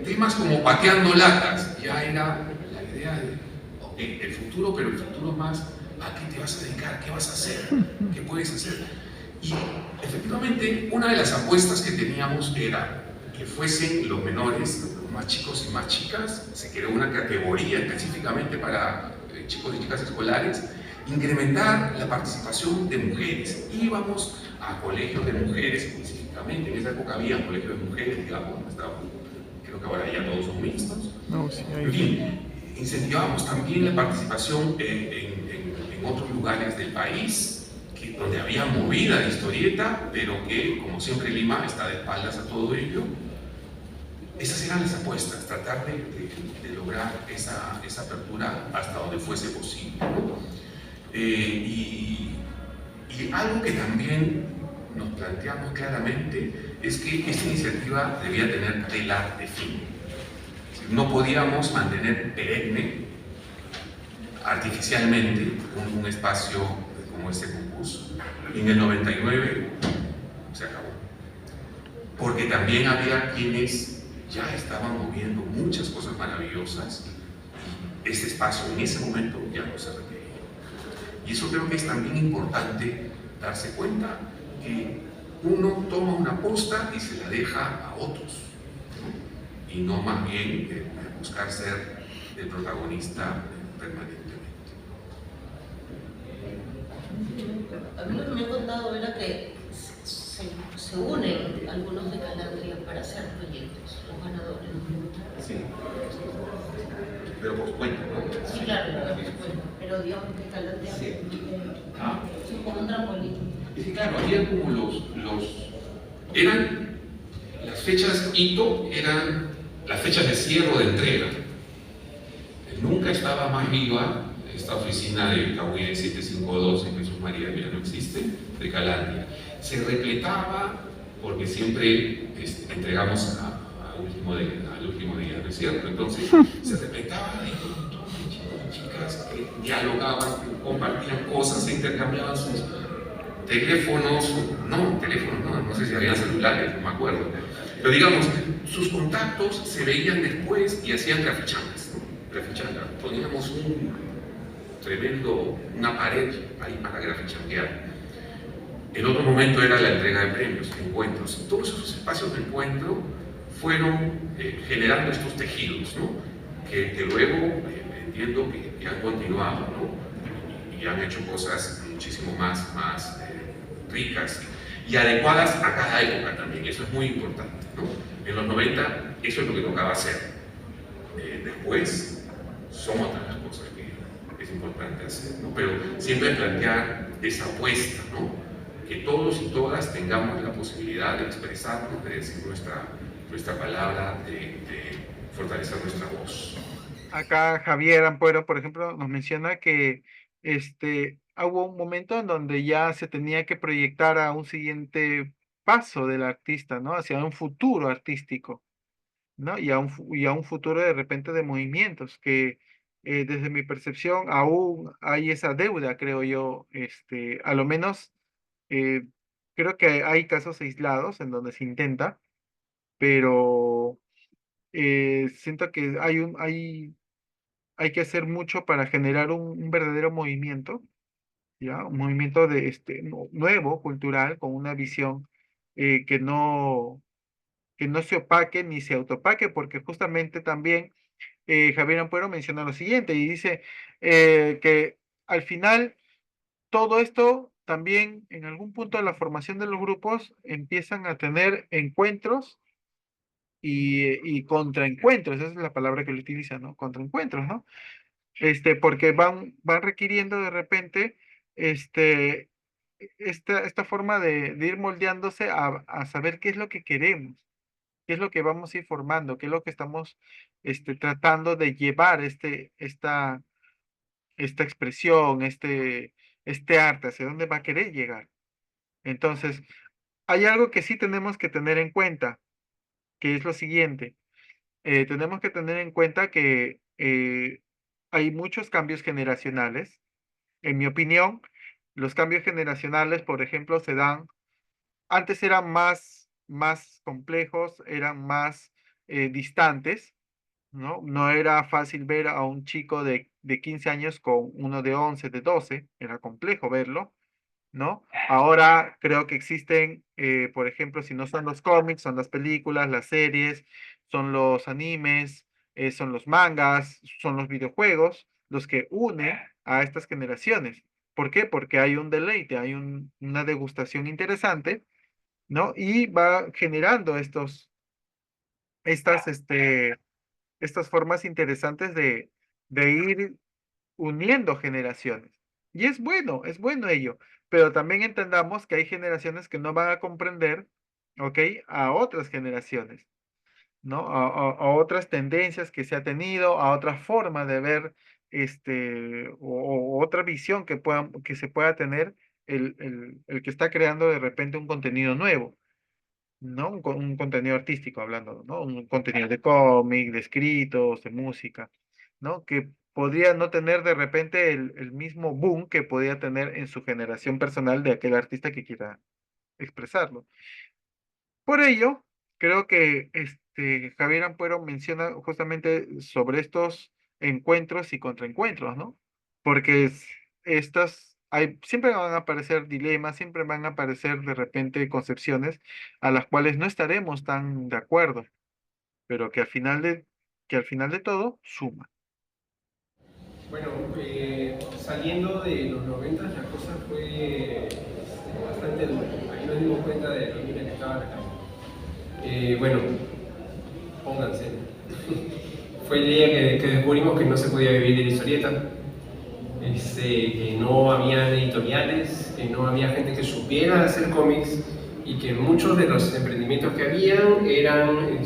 Temas como pateando latas, ya era la idea de el futuro, pero el futuro más, ¿a qué te vas a dedicar? ¿Qué vas a hacer? ¿Qué puedes hacer? Y efectivamente, una de las apuestas que teníamos era que fuesen los menores, los más chicos y más chicas. Se creó una categoría específicamente para chicos y chicas escolares, incrementar la participación de mujeres. Íbamos a colegios de mujeres específicamente, en esa época había colegios de mujeres, digamos, creo que ahora ya todos son mixtos. No, sí, En fin, incentivábamos también la participación en otros lugares del país, donde había movida de historieta, pero que, como siempre, Lima está de espaldas a todo ello. Esas eran las apuestas, tratar de lograr esa apertura hasta donde fuese posible, ¿no? Y algo que también nos planteamos claramente es que esta iniciativa debía tener tela de fin. No podíamos mantener perenne, artificialmente, un espacio como este concurso. En el 99 se acabó, porque también había quienes ya estaban moviendo muchas cosas maravillosas y ese espacio en ese momento ya no se requería. Y eso creo que es también importante darse cuenta, que uno toma una posta y se la deja a otros, ¿no? Y no más bien buscar ser el protagonista permanentemente. A mí lo que me han contado era que se unen algunos de Calandria para hacer proyectos, los ganadores. Sí. Pero por su cuenta, ¿no? Sí, claro, pero digamos que Calandria Sí. es como un trampolín. Sí, claro, había como eran las fechas hito, eran las fechas de cierre de entrega. Nunca estaba más viva esta oficina de Cahué 752 en Jesús María, que ya no existe, de Calandria. Se repletaba porque siempre entregamos al último día, ¿no es cierto? Entonces se repletaba de un montón de chicos y chicas que dialogaban, que compartían cosas, se intercambiaban sus teléfonos, no sé si habían celulares, no me acuerdo. Pero digamos, sus contactos se veían después y hacían grafichangas, ¿no? Grafichangas. Poníamos una pared ahí para grafichanguear. El otro momento era la entrega de premios, encuentros. Todos esos espacios de encuentro fueron generando estos tejidos, ¿no? Que luego entiendo que han continuado, ¿no? Y han hecho cosas muchísimo más ricas y adecuadas a cada época también. Eso es muy importante, ¿no? En los 90 eso es lo que tocaba hacer. Después son otras las cosas que es importante hacer, ¿no? Pero siempre plantear esa apuesta, ¿no? Que todos y todas tengamos la posibilidad de expresarnos, de decir nuestra palabra, de fortalecer nuestra voz. Acá Javier Ampuero, por ejemplo, nos menciona que hubo un momento en donde ya se tenía que proyectar a un siguiente paso del artista, ¿no? Hacia un futuro artístico, ¿no? Y a un futuro de repente de movimientos, que desde mi percepción aún hay esa deuda, creo yo, a lo menos eh, creo que hay casos aislados en donde se intenta, pero siento que hay que hacer mucho para generar un verdadero movimiento, ¿ya? Un movimiento de nuevo, cultural, con una visión que no se opaque ni se autopaque, porque justamente también Javier Ampuero menciona lo siguiente y dice que al final, todo esto también en algún punto de la formación de los grupos empiezan a tener encuentros y contraencuentros, esa es la palabra que lo utilizan, ¿no? Contraencuentros, ¿no? Porque van requiriendo de repente este, esta forma de ir moldeándose a saber qué es lo que queremos, qué es lo que vamos a ir formando, qué es lo que estamos tratando de llevar esta expresión, este arte, hacia dónde va a querer llegar. Entonces, hay algo que sí tenemos que tener en cuenta, que es lo siguiente. Tenemos que tener en cuenta que hay muchos cambios generacionales. En mi opinión, los cambios generacionales, por ejemplo, antes eran más complejos, eran más distantes, ¿no? No era fácil ver a un chico de 15 años con uno de 11, de 12, era complejo verlo, ¿no? Ahora creo que existen, por ejemplo, si no son los cómics, son las películas, las series, son los animes, son los mangas, son los videojuegos, los que unen a estas generaciones. ¿Por qué? Porque hay un deleite, hay una degustación interesante, ¿no? Y va generando estas, estas formas interesantes de ir uniendo generaciones. Y es bueno ello, pero también entendamos que hay generaciones que no van a comprender, ¿ok? A otras generaciones, ¿no? A otras tendencias que se ha tenido, a otra forma de ver, o otra visión que se pueda tener el que está creando de repente un contenido nuevo. ¿No? Un contenido artístico hablando, ¿no? Un contenido de cómic, de escritos, de música, ¿no? Que podría no tener de repente el mismo boom que podía tener en su generación personal de aquel artista que quiera expresarlo. Por ello, creo que Javier Ampuero menciona justamente sobre estos encuentros y contraencuentros, ¿no? Porque siempre van a aparecer dilemas, siempre van a aparecer de repente concepciones a las cuales no estaremos tan de acuerdo, pero que al final de todo suma. Bueno, saliendo de los 90 la cosa fue bastante dura. Ahí nos dimos cuenta de lo que estaba la calle. Bueno, pónganse. Fue el día que descubrimos que no se podía vivir de la historieta, que no había editoriales, que no había gente que supiera hacer cómics y que muchos de los emprendimientos que habían eran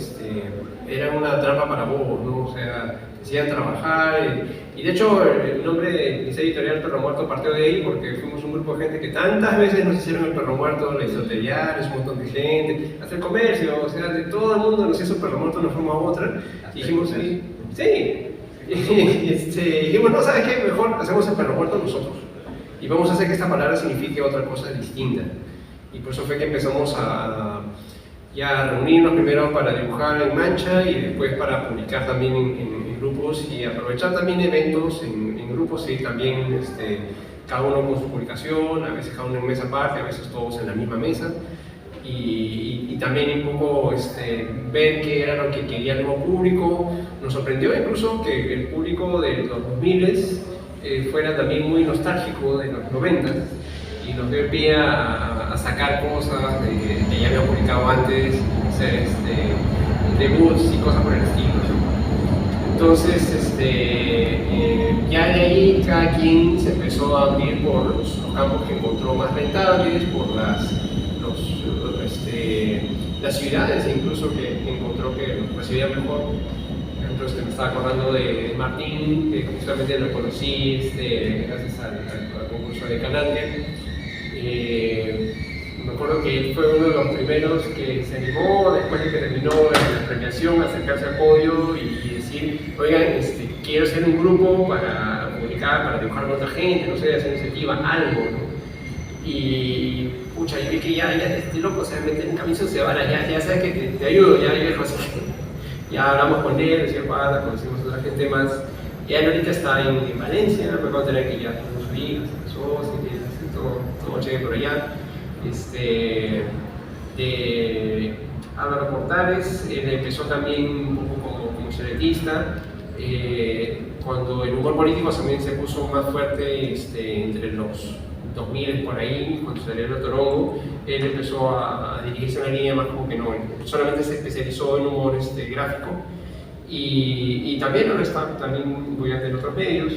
una trampa para bobos, ¿no? O sea, hacían trabajar. Y de hecho, el nombre de esa editorial Perro Muerto partió de ahí porque fuimos un grupo de gente que tantas veces nos hicieron el Perro Muerto, la editorial, un montón de gente, hasta el comercio, o sea, de todo el mundo nos hizo Perro Muerto de una forma u otra. Y dijimos, sí. Y dijimos, no, ¿sabes qué? Mejor hacemos el Perro Muerto nosotros. Y vamos a hacer que esta palabra signifique otra cosa distinta. Y por eso fue que empezamos a reunirnos primero para dibujar en mancha y después para publicar también en grupos y aprovechar también eventos en grupos y también cada uno con su publicación, a veces cada uno en mesa aparte, a veces todos en la misma mesa. Y también un poco ver qué era lo que quería el nuevo público. Nos sorprendió incluso que el público de los 2000 fuera también muy nostálgico de los 90 y nos dio el pie a sacar cosas que ya habían publicado antes, hacer debuts y cosas por el estilo. Entonces, ya de ahí cada quien se empezó a abrir por los campos que encontró más rentables, por las ciudades incluso que encontró que los recibían mejor. Entonces me estaba acordando de Martín, que justamente lo conocí gracias al concurso de Canandia. Me acuerdo que él fue uno de los primeros que se animó después de que terminó la premiación a acercarse al podio y decir, oigan, quiero hacer un grupo para publicar, para dibujar con otra gente, no sé, hacer iniciativa, algo, ¿no? Y pucha, yo vi que ya este loco se mete en camisa de balas, ya sabes que te ayudo, ya viejo, así que ya hablamos con él, decía para, conocimos a otra gente más. Y él ahorita está en Valencia, me acabo de enterar que ya tuvo su hija, su esposa, todo chévere por allá. De Álvaro Portales, él empezó también un poco como historietista, cuando el humor político también se puso más fuerte entre los 2000 por ahí, cuando salió el Torongo, él empezó a dirigirse una línea más como que no, solamente se especializó en humor gráfico y también ahora está también bollante en otros medios.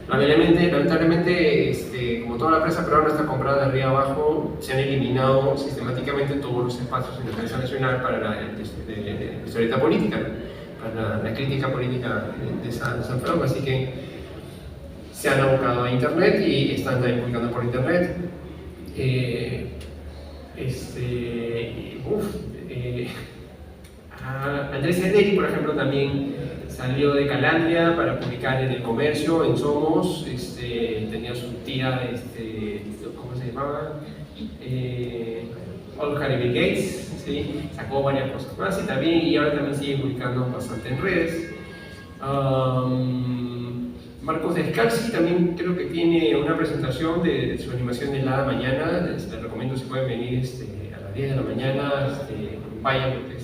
Lamentablemente, como toda la prensa peruana está comprada de arriba abajo, se han eliminado sistemáticamente todos los espacios en la prensa nacional para la historieta política, para la crítica política de esa forma, así que se han abocado a internet y están también publicando por internet. Andrés Zeteri, por ejemplo, también salió de Calandria para publicar en El Comercio, en Somos, tenía su tía, ¿cómo se llamaba? Olga Bill Gates, ¿sí? Sacó varias cosas más y ahora también sigue publicando bastante en redes. Marcos Descalzi también creo que tiene una presentación de su animación de la mañana, les recomiendo si pueden venir a las 10 de la mañana, vayan porque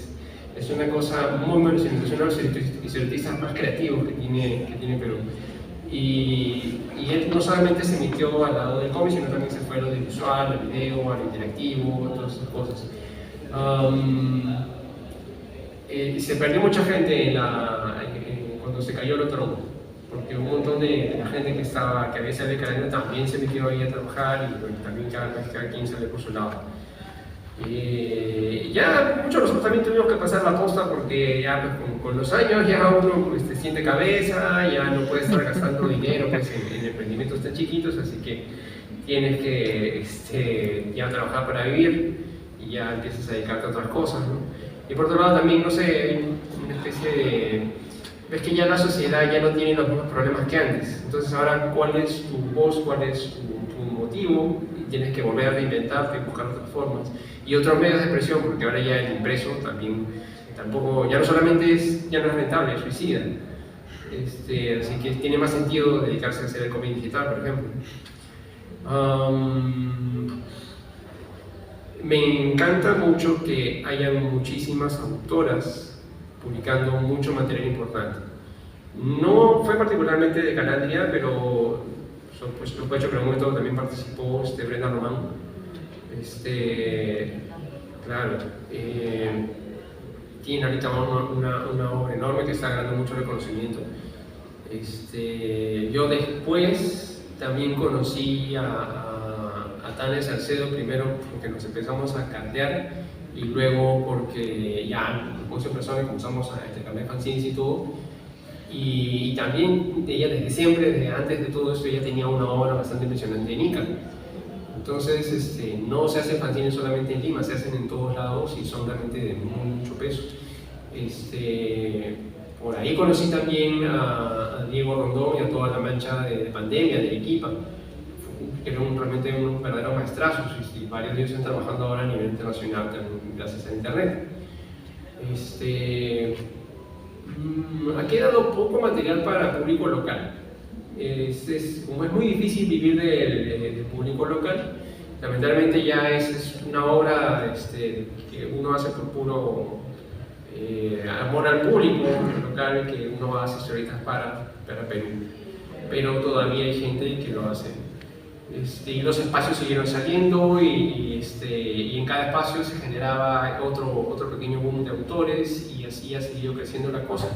es una cosa muy sensacional, los historietistas más creativos que tiene Perú. Y él no solamente se metió al lado del cómic, sino también se fue a lo del visual, al video, al interactivo, todas esas cosas. Se perdió mucha gente cuando se cayó el otro, porque un montón de la gente que había salido de Calandria también se metió ahí a trabajar y bueno, también cada quien sale por su lado. Ya muchos de nosotros también tuvimos que pasar la posta porque ya pues, con los años ya uno siente cabeza, ya no puede estar gastando dinero pues, en emprendimientos tan chiquitos, así que tienes que ya trabajar para vivir y ya empiezas a dedicarte a otras cosas, ¿no? Y por otro lado también, no sé, una especie de... ves que ya la sociedad ya no tiene los mismos problemas que antes, entonces ahora cuál es tu voz, cuál es tu motivo, y tienes que volver a reinventarte y buscar otras formas. Y otros medios de expresión, porque ahora ya el impreso también, tampoco, ya no solamente ya no es rentable, es suicida. Así que tiene más sentido dedicarse a hacer el cómic digital, por ejemplo. Me encanta mucho que hayan muchísimas autoras publicando mucho material importante. No fue particularmente de Calandria, pero pues, lo hecho que en un momento también participó Brenda Román. Claro, tiene ahorita una obra enorme que está ganando mucho reconocimiento. Yo después también conocí a Tania Salcedo, primero porque nos empezamos a cantear y luego porque ya muchas personas comenzamos a intercambiar fanzines y todo. Y también ella desde siempre, desde antes de todo esto, ella tenía una obra bastante impresionante en Ica. Entonces, no se hacen fanzines solamente en Lima, se hacen en todos lados y son realmente de mucho peso. Por ahí conocí también a Diego Rondón y a toda la mancha de pandemia, de Arequipa, que eran realmente unos verdaderos maestrazos y varios de ellos están trabajando ahora a nivel internacional también, gracias a internet. Ha quedado poco material para público local. Como es muy difícil vivir del público local, lamentablemente ya es una obra que uno hace por puro amor al público local, que uno hace historietas para Perú, pero todavía hay gente que lo hace. Y los espacios siguieron saliendo y en cada espacio se generaba otro pequeño boom de autores y así ha seguido creciendo la cosa.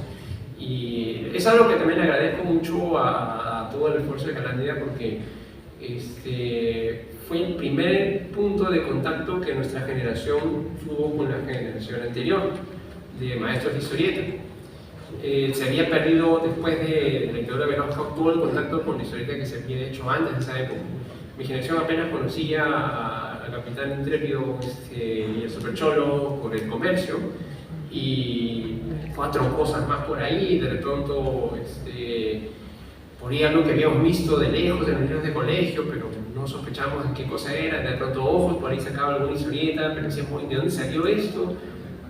Y es algo que también le agradezco mucho a todo el esfuerzo de Calandria porque fue el primer punto de contacto que nuestra generación tuvo con la generación anterior de maestros de historieta. Se había perdido después de la dictadura de Velasco todo el contacto con la historieta que se había hecho antes de esa época. Mi generación apenas conocía a Capitán Intrépido y a Supercholo por El Comercio y 4 cosas más por ahí. De pronto por ahí algo que habíamos visto de lejos en los libros de colegio, pero no sospechábamos de qué cosa era. De pronto Ojos, por ahí sacaba alguna historieta, pero decíamos, ¿de dónde salió esto?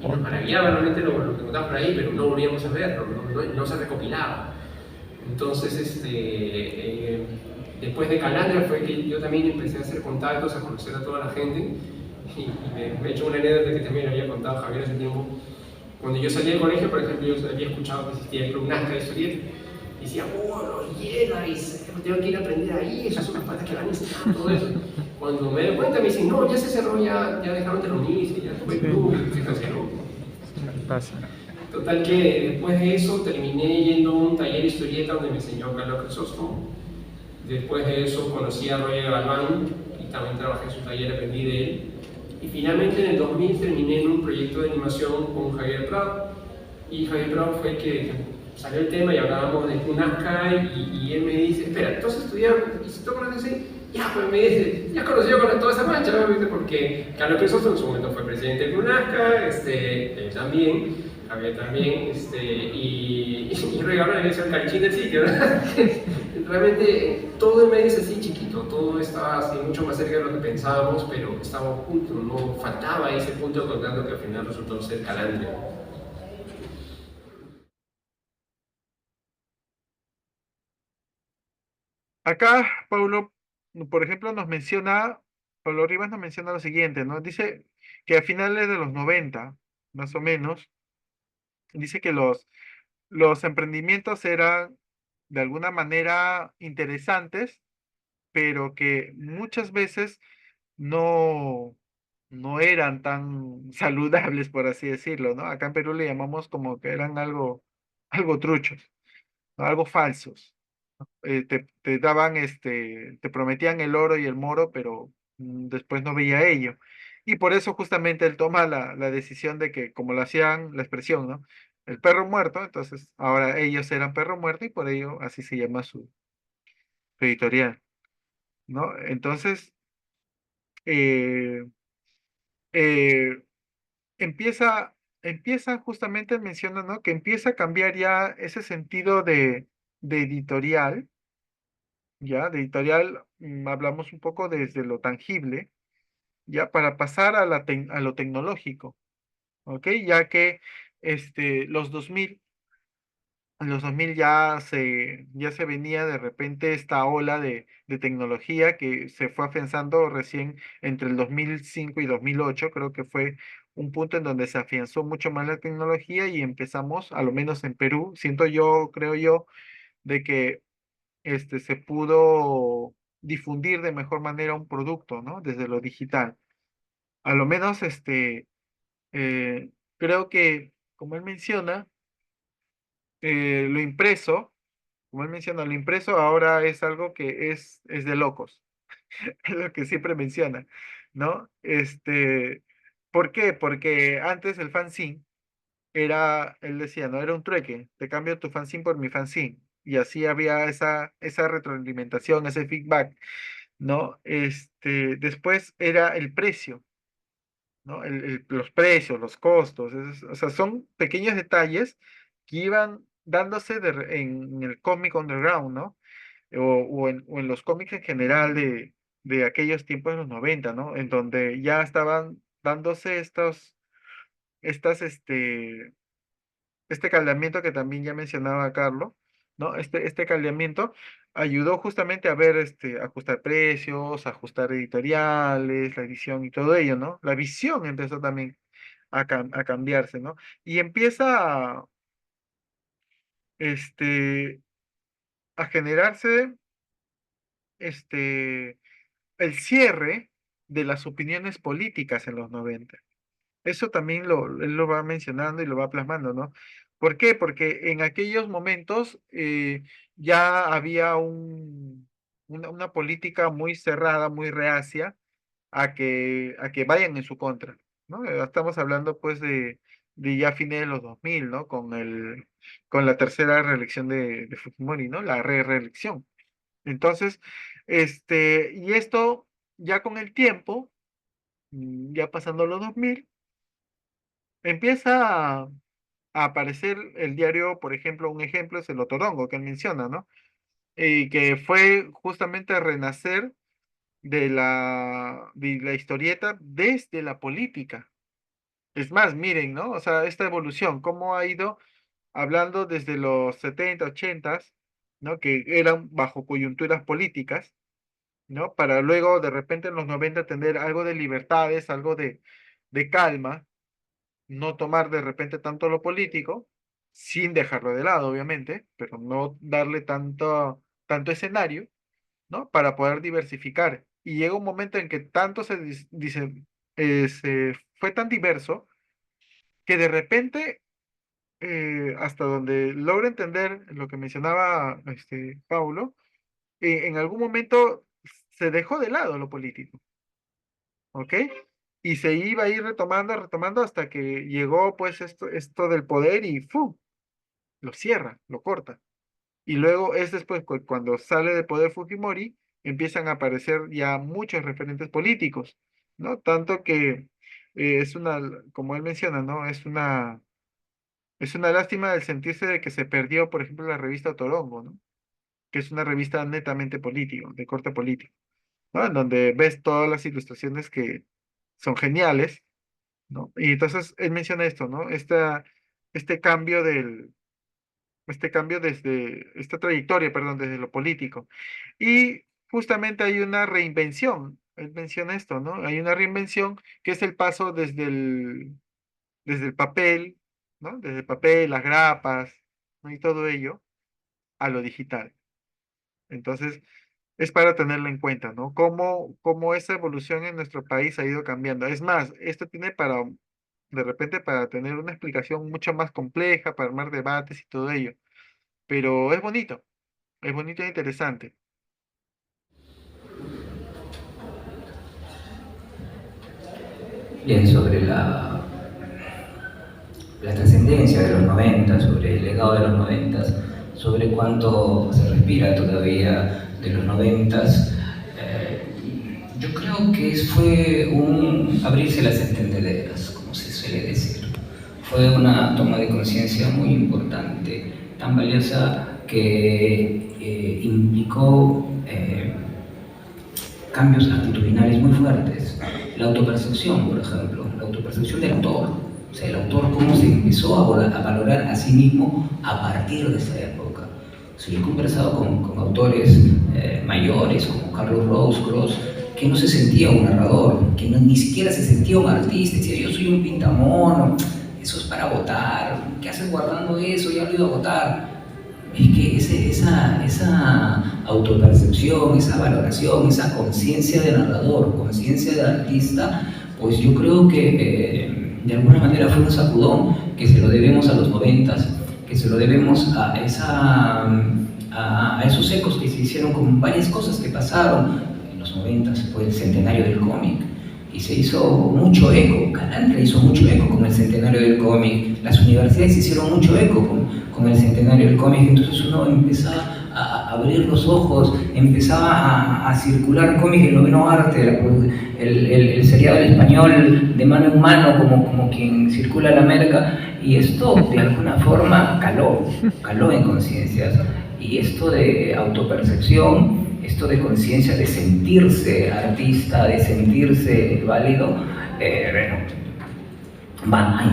Y nos maravillaba realmente lo que encontramos por ahí, pero no volvíamos a verlo, no se recopilaba. Entonces, después de Calandria fue que yo también empecé a hacer contactos, a conocer a toda la gente. Y me he hecho una anécdota que también había contado a Javier hace tiempo. Cuando yo salí del colegio, por ejemplo, yo había escuchado que existía el Club Nazca de historieta. decía, oh, los Jedi, tengo que ir a aprender ahí, esas son las patas que van a enseñar, todo eso. Cuando me doy cuenta me dicen, no, ya se cerró, ya dejaron de reunirse, ya fue club, fíjense, ¿no? Pasa. Total que después de eso terminé yendo a un taller de historieta donde me enseñó Carlos Crisóstomo. Después de eso conocí a Roger Galván y también trabajé en su taller, aprendí de él. Y finalmente en el 2000 terminé en un proyecto de animación con Javier Prado. Y Javier Prado fue el que salió el tema y hablábamos de Nazca y él me dice, espera, entonces estudiaron, ¿y si tú conoces así? Ya, pues me dice, ya conocí con toda esa mancha, ¿no? Porque Carlos Crisóstomo en su momento fue presidente de Nazca, él también, Javier también, y regaron el carichín del sitio, ¿verdad? Realmente todo el medio es así chiquito, todo estaba así mucho más cerca de lo que pensábamos, pero estaba junto, no faltaba ese punto de contacto que al final resultó ser calante. Acá, Paulo, por ejemplo, Paulo Rivas nos menciona lo siguiente, ¿no? Dice que a finales de los 90, más o menos, dice que los emprendimientos eran de alguna manera interesantes, pero que muchas veces no, no eran tan saludables, por así decirlo, ¿no? Acá en Perú le llamamos como que eran algo truchos, ¿no? Algo falsos. Te daban, te prometían el oro y el moro, pero después no veía ello. Y por eso justamente él toma la decisión de que, como lo hacían, la expresión, ¿no? El perro muerto, entonces ahora ellos eran perro muerto y por ello así se llama su editorial, ¿no? Entonces, eh, eh, empieza, empieza justamente, menciona, ¿no? Que empieza a cambiar ya ese sentido de editorial, ya, de editorial, hablamos un poco desde lo tangible, ya, para pasar a lo tecnológico, ¿ok? Ya que los 2000 en los 2000 ya se venía de repente esta ola de tecnología que se fue afianzando recién entre el 2005 y 2008. Creo que fue un punto en donde se afianzó mucho más la tecnología y empezamos, a lo menos en Perú, siento yo, creo yo, de que se pudo difundir de mejor manera un producto, ¿no? Desde lo digital. A lo menos, eh, creo que, como él menciona, lo impreso, como él menciona, lo impreso ahora es algo que es de locos, es lo que siempre menciona, ¿no? ¿Por qué? Porque antes el fanzine él decía, no, era un trueque, te cambio tu fanzine por mi fanzine, y así había esa retroalimentación, ese feedback, ¿no? Después era el precio, ¿no? Los precios, los costos, o sea, son pequeños detalles que iban dándose en el cómic underground, ¿no? O en los cómics en general de aquellos tiempos de los 90, ¿no? En donde ya estaban dándose estas, este caldeamiento que también ya mencionaba Carlos, ¿no? Este caldeamiento ayudó justamente a ver, ajustar precios, ajustar editoriales, la edición y todo ello, ¿no? La visión empezó también a cambiarse, ¿no? Y empieza este, a generarse, el cierre de las opiniones políticas en los 90. Eso también él lo va mencionando y lo va plasmando, ¿no? ¿Por qué? Porque en aquellos momentos ya había una política muy cerrada, muy reacia a que vayan en su contra, ¿no? Estamos hablando pues de ya fines de los 2000, ¿no? Con la tercera reelección de Fujimori, ¿no? La reelección. Entonces, y esto ya con el tiempo, ya pasando los 2000, empieza a aparecer el diario, por ejemplo, un ejemplo es el Otorongo que él menciona, ¿no? Y que fue justamente a renacer de la historieta desde la política. Es más, miren, ¿no? O sea, esta evolución, cómo ha ido hablando desde los 70, 80, ¿no? Que eran bajo coyunturas políticas, ¿no? Para luego de repente en los 90 tener algo de libertades, algo de calma, no tomar de repente tanto lo político, sin dejarlo de lado, obviamente, pero no darle tanto escenario, ¿no? Para poder diversificar. Y llega un momento en que tanto se fue tan diverso que de repente, hasta donde logro entender lo que mencionaba Paulo, en algún momento se dejó de lado lo político, ¿ok? Y se iba a ir retomando, retomando hasta que llegó pues esto del poder y ¡fu! Lo cierra, lo corta. Y luego es después cuando sale de poder Fujimori, empiezan a aparecer ya muchos referentes políticos, ¿no? Tanto que es una, como él menciona, ¿no? Es una lástima el sentirse de que se perdió, por ejemplo, la revista Torongo, ¿no? Que es una revista netamente político, de corte político, ¿no? En donde ves todas las ilustraciones que son geniales, ¿no? Y entonces él menciona esto, ¿no? Este cambio esta trayectoria, perdón, desde lo político. Y justamente hay una reinvención, él menciona esto, ¿no? Hay una reinvención que es el paso desde el papel, ¿no? Desde el papel, las grapas, ¿no? Y todo ello a lo digital. Entonces, es para tenerlo en cuenta, ¿no? Cómo esa evolución en nuestro país ha ido cambiando. Es más, esto tiene de repente, para tener una explicación mucho más compleja, para armar debates y todo ello. Pero es bonito e interesante. Bien, sobre la trascendencia de los 90, sobre el legado de los 90, sobre cuánto se respira todavía de los 90. Yo creo que fue un abrirse las entendederas, como se suele decir. Fue una toma de conciencia muy importante, tan valiosa que implicó cambios actitudinales muy fuertes. La autopercepción, por ejemplo, la autopercepción del autor. O sea, el autor cómo se empezó a valorar a sí mismo a partir de esa época. O sea, yo he conversado con autores mayores, como Carlos Rose, que no se sentía un narrador, que ni siquiera se sentía un artista. Decía, yo soy un pintamono, eso es para votar, ¿qué haces guardando eso? Ya lo he ido a votar. Es que esa autopercepción, esa valoración, esa conciencia de narrador, conciencia de artista, pues yo creo que de alguna manera fue un sacudón que se lo debemos a los 90, que se lo debemos a esos ecos que se hicieron con varias cosas que pasaron. En los 90 fue el centenario del cómic y se hizo mucho eco. Calandra hizo mucho eco con el centenario del cómic, las universidades hicieron mucho eco con el centenario del cómic. Entonces uno empezaba a abrir los ojos, empezaba a circular cómic, el noveno arte, el seriado del español de mano en mano, como quien circula la merca, y esto de alguna forma caló en conciencias. Y esto de autopercepción, esto de conciencia, de sentirse artista, de sentirse válido,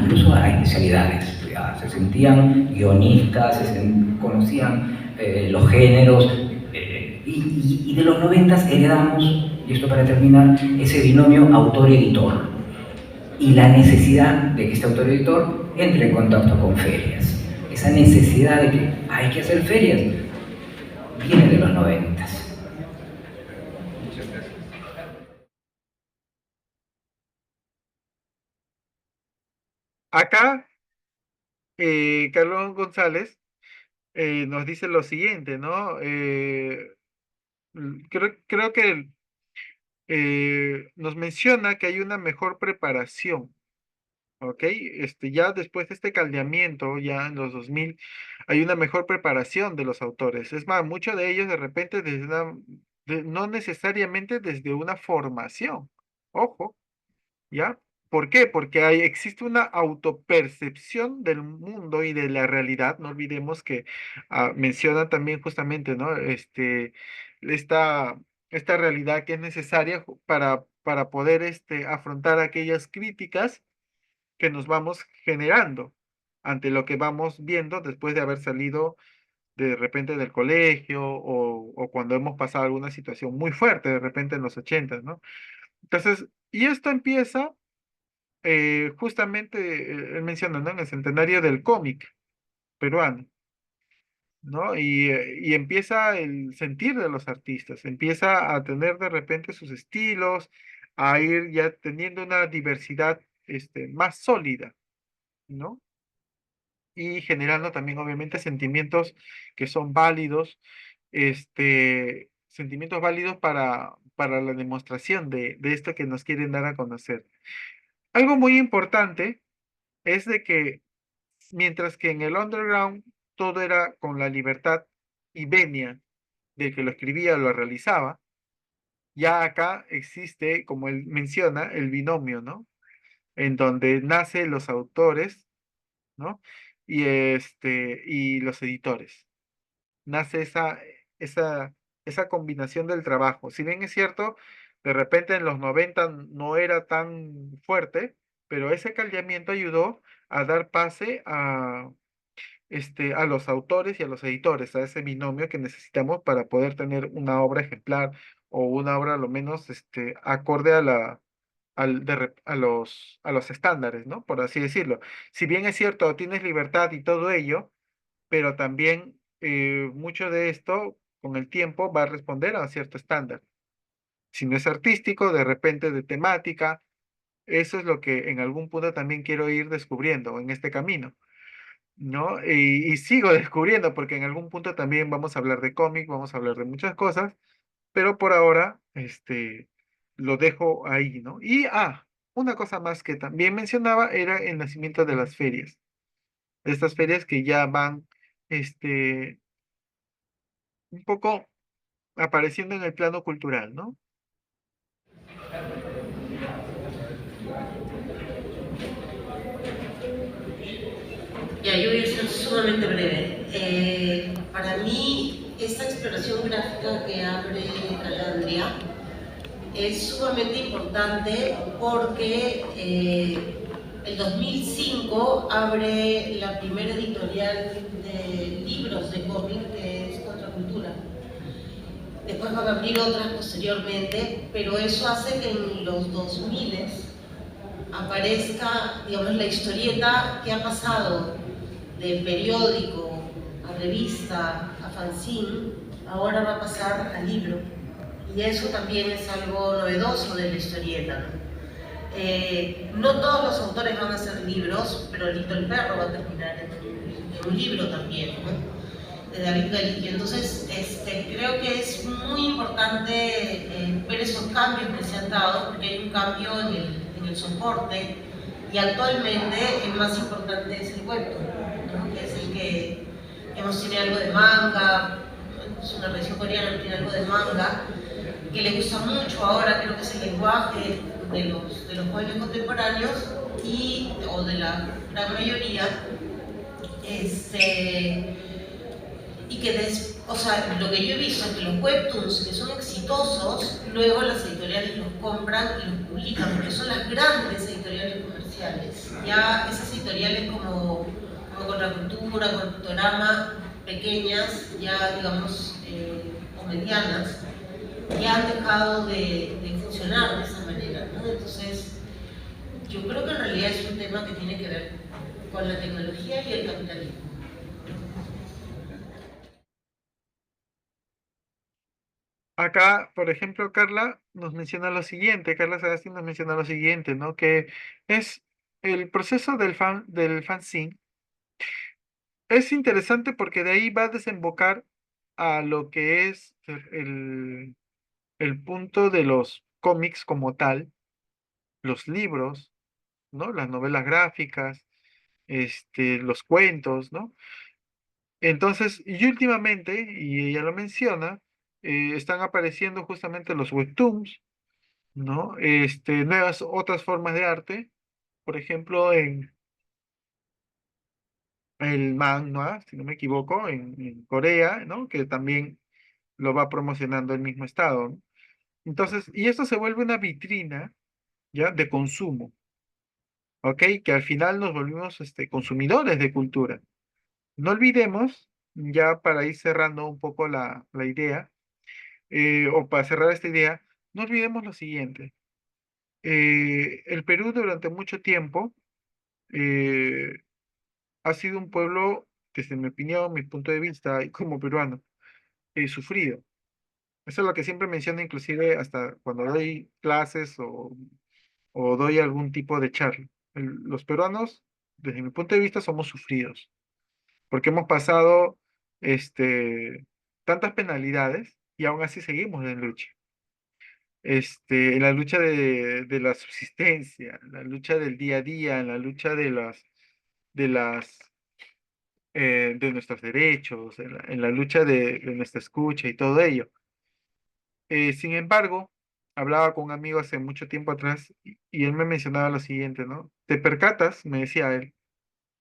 incluso a especialidades. Se sentían guionistas, conocían los géneros, y de los 90 heredamos, y esto para terminar, ese binomio autor-editor y la necesidad de que este autor-editor entre en contacto con ferias. Esa necesidad de que hay que hacer ferias viene de los 90. Acá, Carlos González nos dice lo siguiente, ¿no? Creo que nos menciona que hay una mejor preparación, ¿ok? Ya después de este caldeamiento, ya en los 2000 hay una mejor preparación de los autores. Es más, muchos de ellos de repente no necesariamente desde una formación, ojo, ¿ya? ¿Por qué? Porque existe una autopercepción del mundo y de la realidad. No olvidemos que menciona también justamente, ¿no? Esta, esta realidad que es necesaria para poder afrontar aquellas críticas que nos vamos generando ante lo que vamos viendo después de haber salido de repente del colegio o cuando hemos pasado alguna situación muy fuerte de repente en los 80, ¿no? Entonces, y esto empieza justamente, él menciona, ¿no? En el centenario del cómic, peruano, ¿no? Y empieza el sentir de los artistas, empieza a tener de repente sus estilos, a ir ya teniendo una diversidad más sólida, ¿no? Y generando también obviamente sentimientos que son válidos, sentimientos válidos para la demostración de esto que nos quieren dar a conocer. Algo muy importante es de que mientras que en el underground todo era con la libertad y venia del que lo escribía o lo realizaba, ya acá existe, como él menciona, el binomio, ¿no? En donde nacen los autores, ¿no? Y los editores. Nace esa, esa combinación del trabajo. Si bien es cierto, de repente en los 90 no era tan fuerte, pero ese caldeamiento ayudó a dar pase a los autores y a los editores, a ese binomio que necesitamos para poder tener una obra ejemplar o una obra a lo menos acorde a los estándares, ¿no? Por así decirlo. Si bien es cierto, tienes libertad y todo ello, pero también mucho de esto con el tiempo va a responder a cierto estándar. Si no es artístico, de repente de temática, eso es lo que en algún punto también quiero ir descubriendo en este camino, ¿no? Y sigo descubriendo, porque en algún punto también vamos a hablar de cómic, vamos a hablar de muchas cosas, pero por ahora, lo dejo ahí, ¿no? Una cosa más que también mencionaba era el nacimiento de las ferias. Estas ferias que ya van, este, un poco apareciendo en el plano cultural, ¿no? Ya, yo voy a ser sumamente breve. Para mí, esta exploración gráfica que abre Calandria es sumamente importante porque el 2005 abre la primera editorial de libros de cómic, que es Contracultura. Después van a abrir otras posteriormente, pero eso hace que en los 2000 aparezca, digamos, la historieta que ha pasado de periódico a revista a fanzine, ahora va a pasar al libro. Y eso también es algo novedoso de la historieta, ¿no? No todos los autores van a hacer libros, pero Lito el Perro va a terminar en un libro también, ¿no? De David Galí. Y entonces creo que es muy importante ver esos cambios que se han dado, porque hay un cambio en el soporte, y actualmente el más importante es el webtoon, ¿no? Que es el que tiene algo de manga, es una región coreana que tiene algo de manga, que le gusta mucho ahora, creo que es el lenguaje de los jóvenes contemporáneos o de la gran mayoría, y que o sea, lo que yo he visto es que los webtoons que son exitosos, luego las editoriales los compran y los publican, porque son las grandes editoriales comerciales. Ya esas editoriales como Contracultura, Culturama, pequeñas, ya digamos, o medianas, ya han dejado de funcionar de esa manera, ¿no? Entonces, yo creo que en realidad es un tema que tiene que ver con la tecnología y el capitalismo. Acá, por ejemplo, Carla nos menciona lo siguiente, Carla Sagasti nos menciona lo siguiente, ¿no? Que es el proceso del fanzine. Es interesante porque de ahí va a desembocar a lo que es el punto de los cómics como tal, los libros, ¿no? Las novelas gráficas, los cuentos, ¿no? Entonces, y últimamente, y ella lo menciona, están apareciendo justamente los webtoons, ¿no? Nuevas otras formas de arte, por ejemplo, en el manga, si no me equivoco, en Corea, ¿no? Que también lo va promocionando el mismo estado, ¿no? Entonces, y esto se vuelve una vitrina, ¿ya? De consumo, ¿ok? Que al final nos volvimos consumidores de cultura. No olvidemos, ya para ir cerrando un poco la idea, o para cerrar esta idea, no olvidemos lo siguiente. El Perú durante mucho tiempo ha sido un pueblo desde mi opinión, mi punto de vista y como peruano, he sufrido. Eso es lo que siempre menciono, inclusive hasta cuando doy clases o doy algún tipo de charla. Los peruanos, desde mi punto de vista, somos sufridos, porque hemos pasado tantas penalidades y aún así seguimos en lucha. En la lucha de la subsistencia, en la lucha del día a día, en la lucha de las, de nuestros derechos, en la lucha de nuestra escucha y todo ello. Sin embargo, hablaba con un amigo hace mucho tiempo atrás y él me mencionaba lo siguiente, ¿no? Te percatas, me decía él,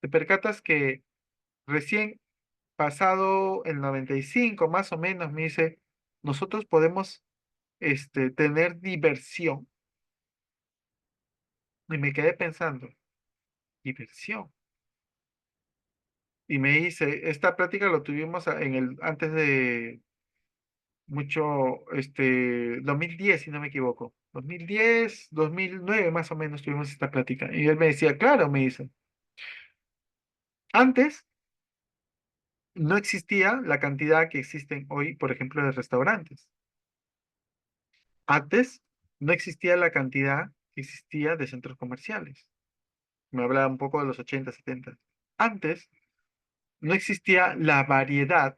te percatas que recién pasado el 95 más o menos, me dice, nosotros podemos tener diversión. Y me quedé pensando, diversión. Y me dice, esta práctica lo tuvimos antes de mucho, 2010 si no me equivoco. 2010, 2009 más o menos tuvimos esta plática. Y él me decía, claro, me dice, antes no existía la cantidad que existen hoy, por ejemplo, de restaurantes. Antes no existía la cantidad que existía de centros comerciales. Me hablaba un poco de los 80, 70. Antes no existía la variedad,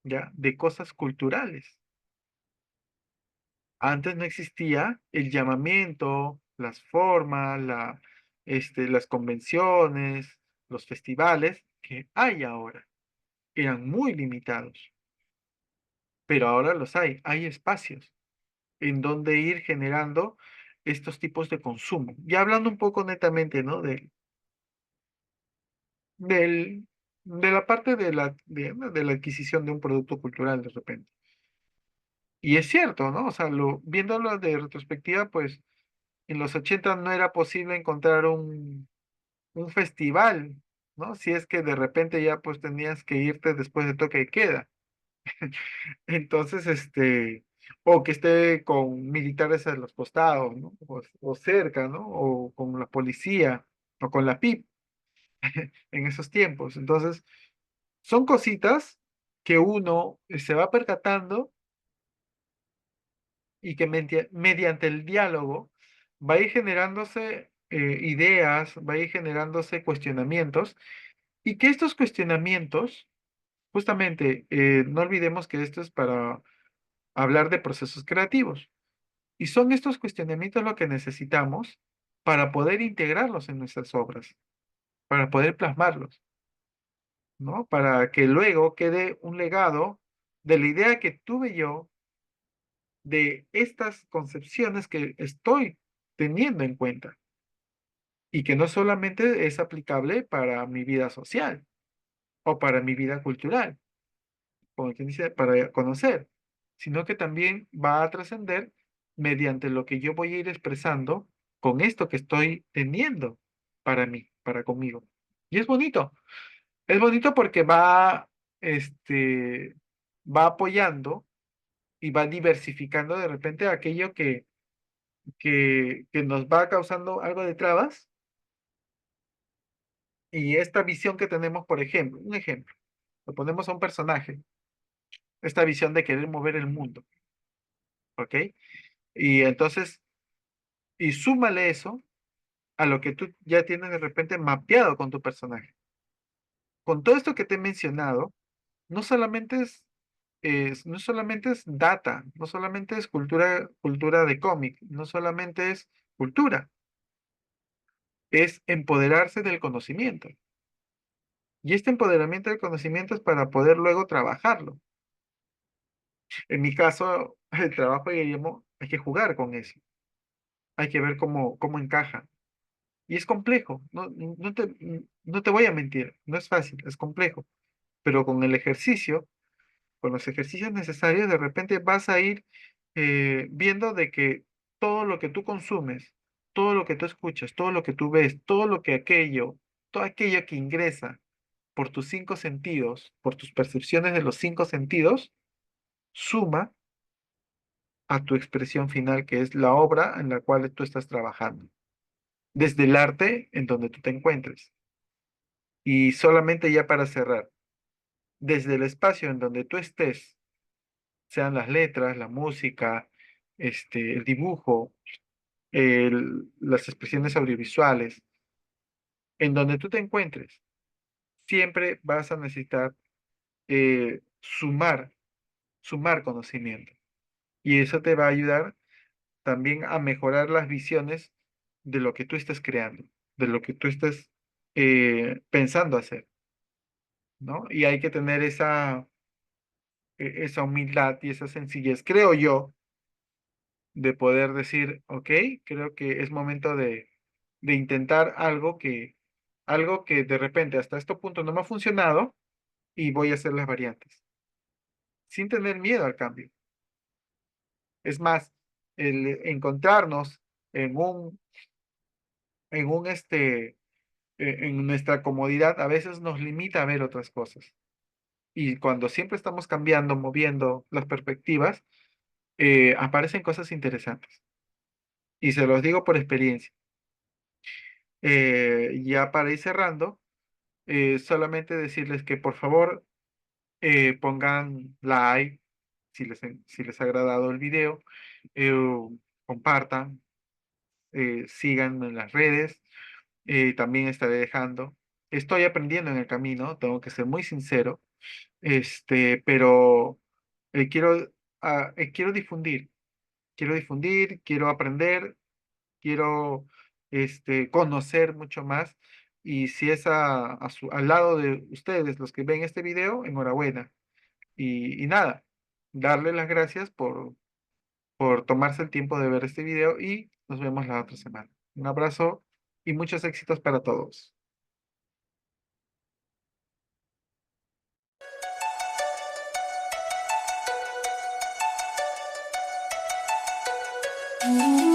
¿ya? De cosas culturales. Antes no existía el llamamiento, las formas, las convenciones, los festivales que hay ahora. Eran muy limitados, pero ahora los hay. Hay espacios en donde ir generando estos tipos de consumo. Ya hablando un poco netamente, ¿no? Del, de la parte de la adquisición de un producto cultural de repente. Y es cierto, ¿no? O sea, viéndolo de retrospectiva, pues en los 80 no era posible encontrar un festival, ¿no? Si es que de repente ya pues tenías que irte después de toque de queda. Entonces, o que esté con militares a los costados, ¿no? O cerca, ¿no? O con la policía, o con la PIP en esos tiempos. Entonces, son cositas que uno se va percatando y que mediante el diálogo va a ir generándose ideas, va a ir generándose cuestionamientos y que estos cuestionamientos, justamente, no olvidemos que esto es para hablar de procesos creativos y son estos cuestionamientos lo que necesitamos para poder integrarlos en nuestras obras, para poder plasmarlos, ¿no? Para que luego quede un legado de la idea que tuve yo de estas concepciones que estoy teniendo en cuenta y que no solamente es aplicable para mi vida social o para mi vida cultural, como quien dice, para conocer, sino que también va a trascender mediante lo que yo voy a ir expresando con esto que estoy teniendo para mí, para conmigo. Y es bonito porque este, va apoyando y va diversificando de repente aquello que nos va causando algo de trabas y esta visión que tenemos, por ejemplo, un ejemplo, lo ponemos a un personaje, esta visión de querer mover el mundo, ¿ok? Y entonces, y súmale eso a lo que tú ya tienes de repente mapeado con tu personaje. Con todo esto que te he mencionado, no solamente no solamente es data, no solamente es cultura de cómic, no solamente es cultura, es empoderarse del conocimiento. Y este empoderamiento del conocimiento es para poder luego trabajarlo. En mi caso, el trabajo de Guillermo, hay que jugar con eso. Hay que ver cómo encaja. Y es complejo, no te voy a mentir, no es fácil, es complejo. Pero con el ejercicio, con los ejercicios necesarios, de repente vas a ir viendo de que todo lo que tú consumes, todo lo que tú escuchas, todo lo que tú ves, todo aquello que ingresa por tus cinco sentidos, por tus percepciones de los cinco sentidos, suma a tu expresión final, que es la obra en la cual tú estás trabajando, desde el arte en donde tú te encuentres. Y solamente ya para cerrar, desde el espacio en donde tú estés, sean las letras, la música, el dibujo, las expresiones audiovisuales, en donde tú te encuentres, siempre vas a necesitar sumar conocimiento. Y eso te va a ayudar también a mejorar las visiones de lo que tú estés creando, de lo que tú estés pensando hacer, ¿no? Y hay que tener esa humildad y esa sencillez, creo yo, de poder decir, ok, creo que es momento de intentar algo que de repente hasta este punto no me ha funcionado y voy a hacer las variantes, sin tener miedo al cambio. Es más, el encontrarnos en en nuestra comodidad a veces nos limita a ver otras cosas. Y cuando siempre estamos cambiando, moviendo las perspectivas, aparecen cosas interesantes. Y se los digo por experiencia. Ya para ir cerrando, solamente decirles que por favor pongan like si les ha agradado el video, eh, compartan, sigan en las redes, también estaré dejando. Estoy aprendiendo en el camino, tengo que ser muy sincero, pero quiero, quiero difundir, quiero aprender, quiero conocer mucho más. Y si es al lado de ustedes los que ven este video, enhorabuena. Y nada, darle las gracias por tomarse el tiempo de ver este video y nos vemos la otra semana. Un abrazo y muchos éxitos para todos. Mm-hmm.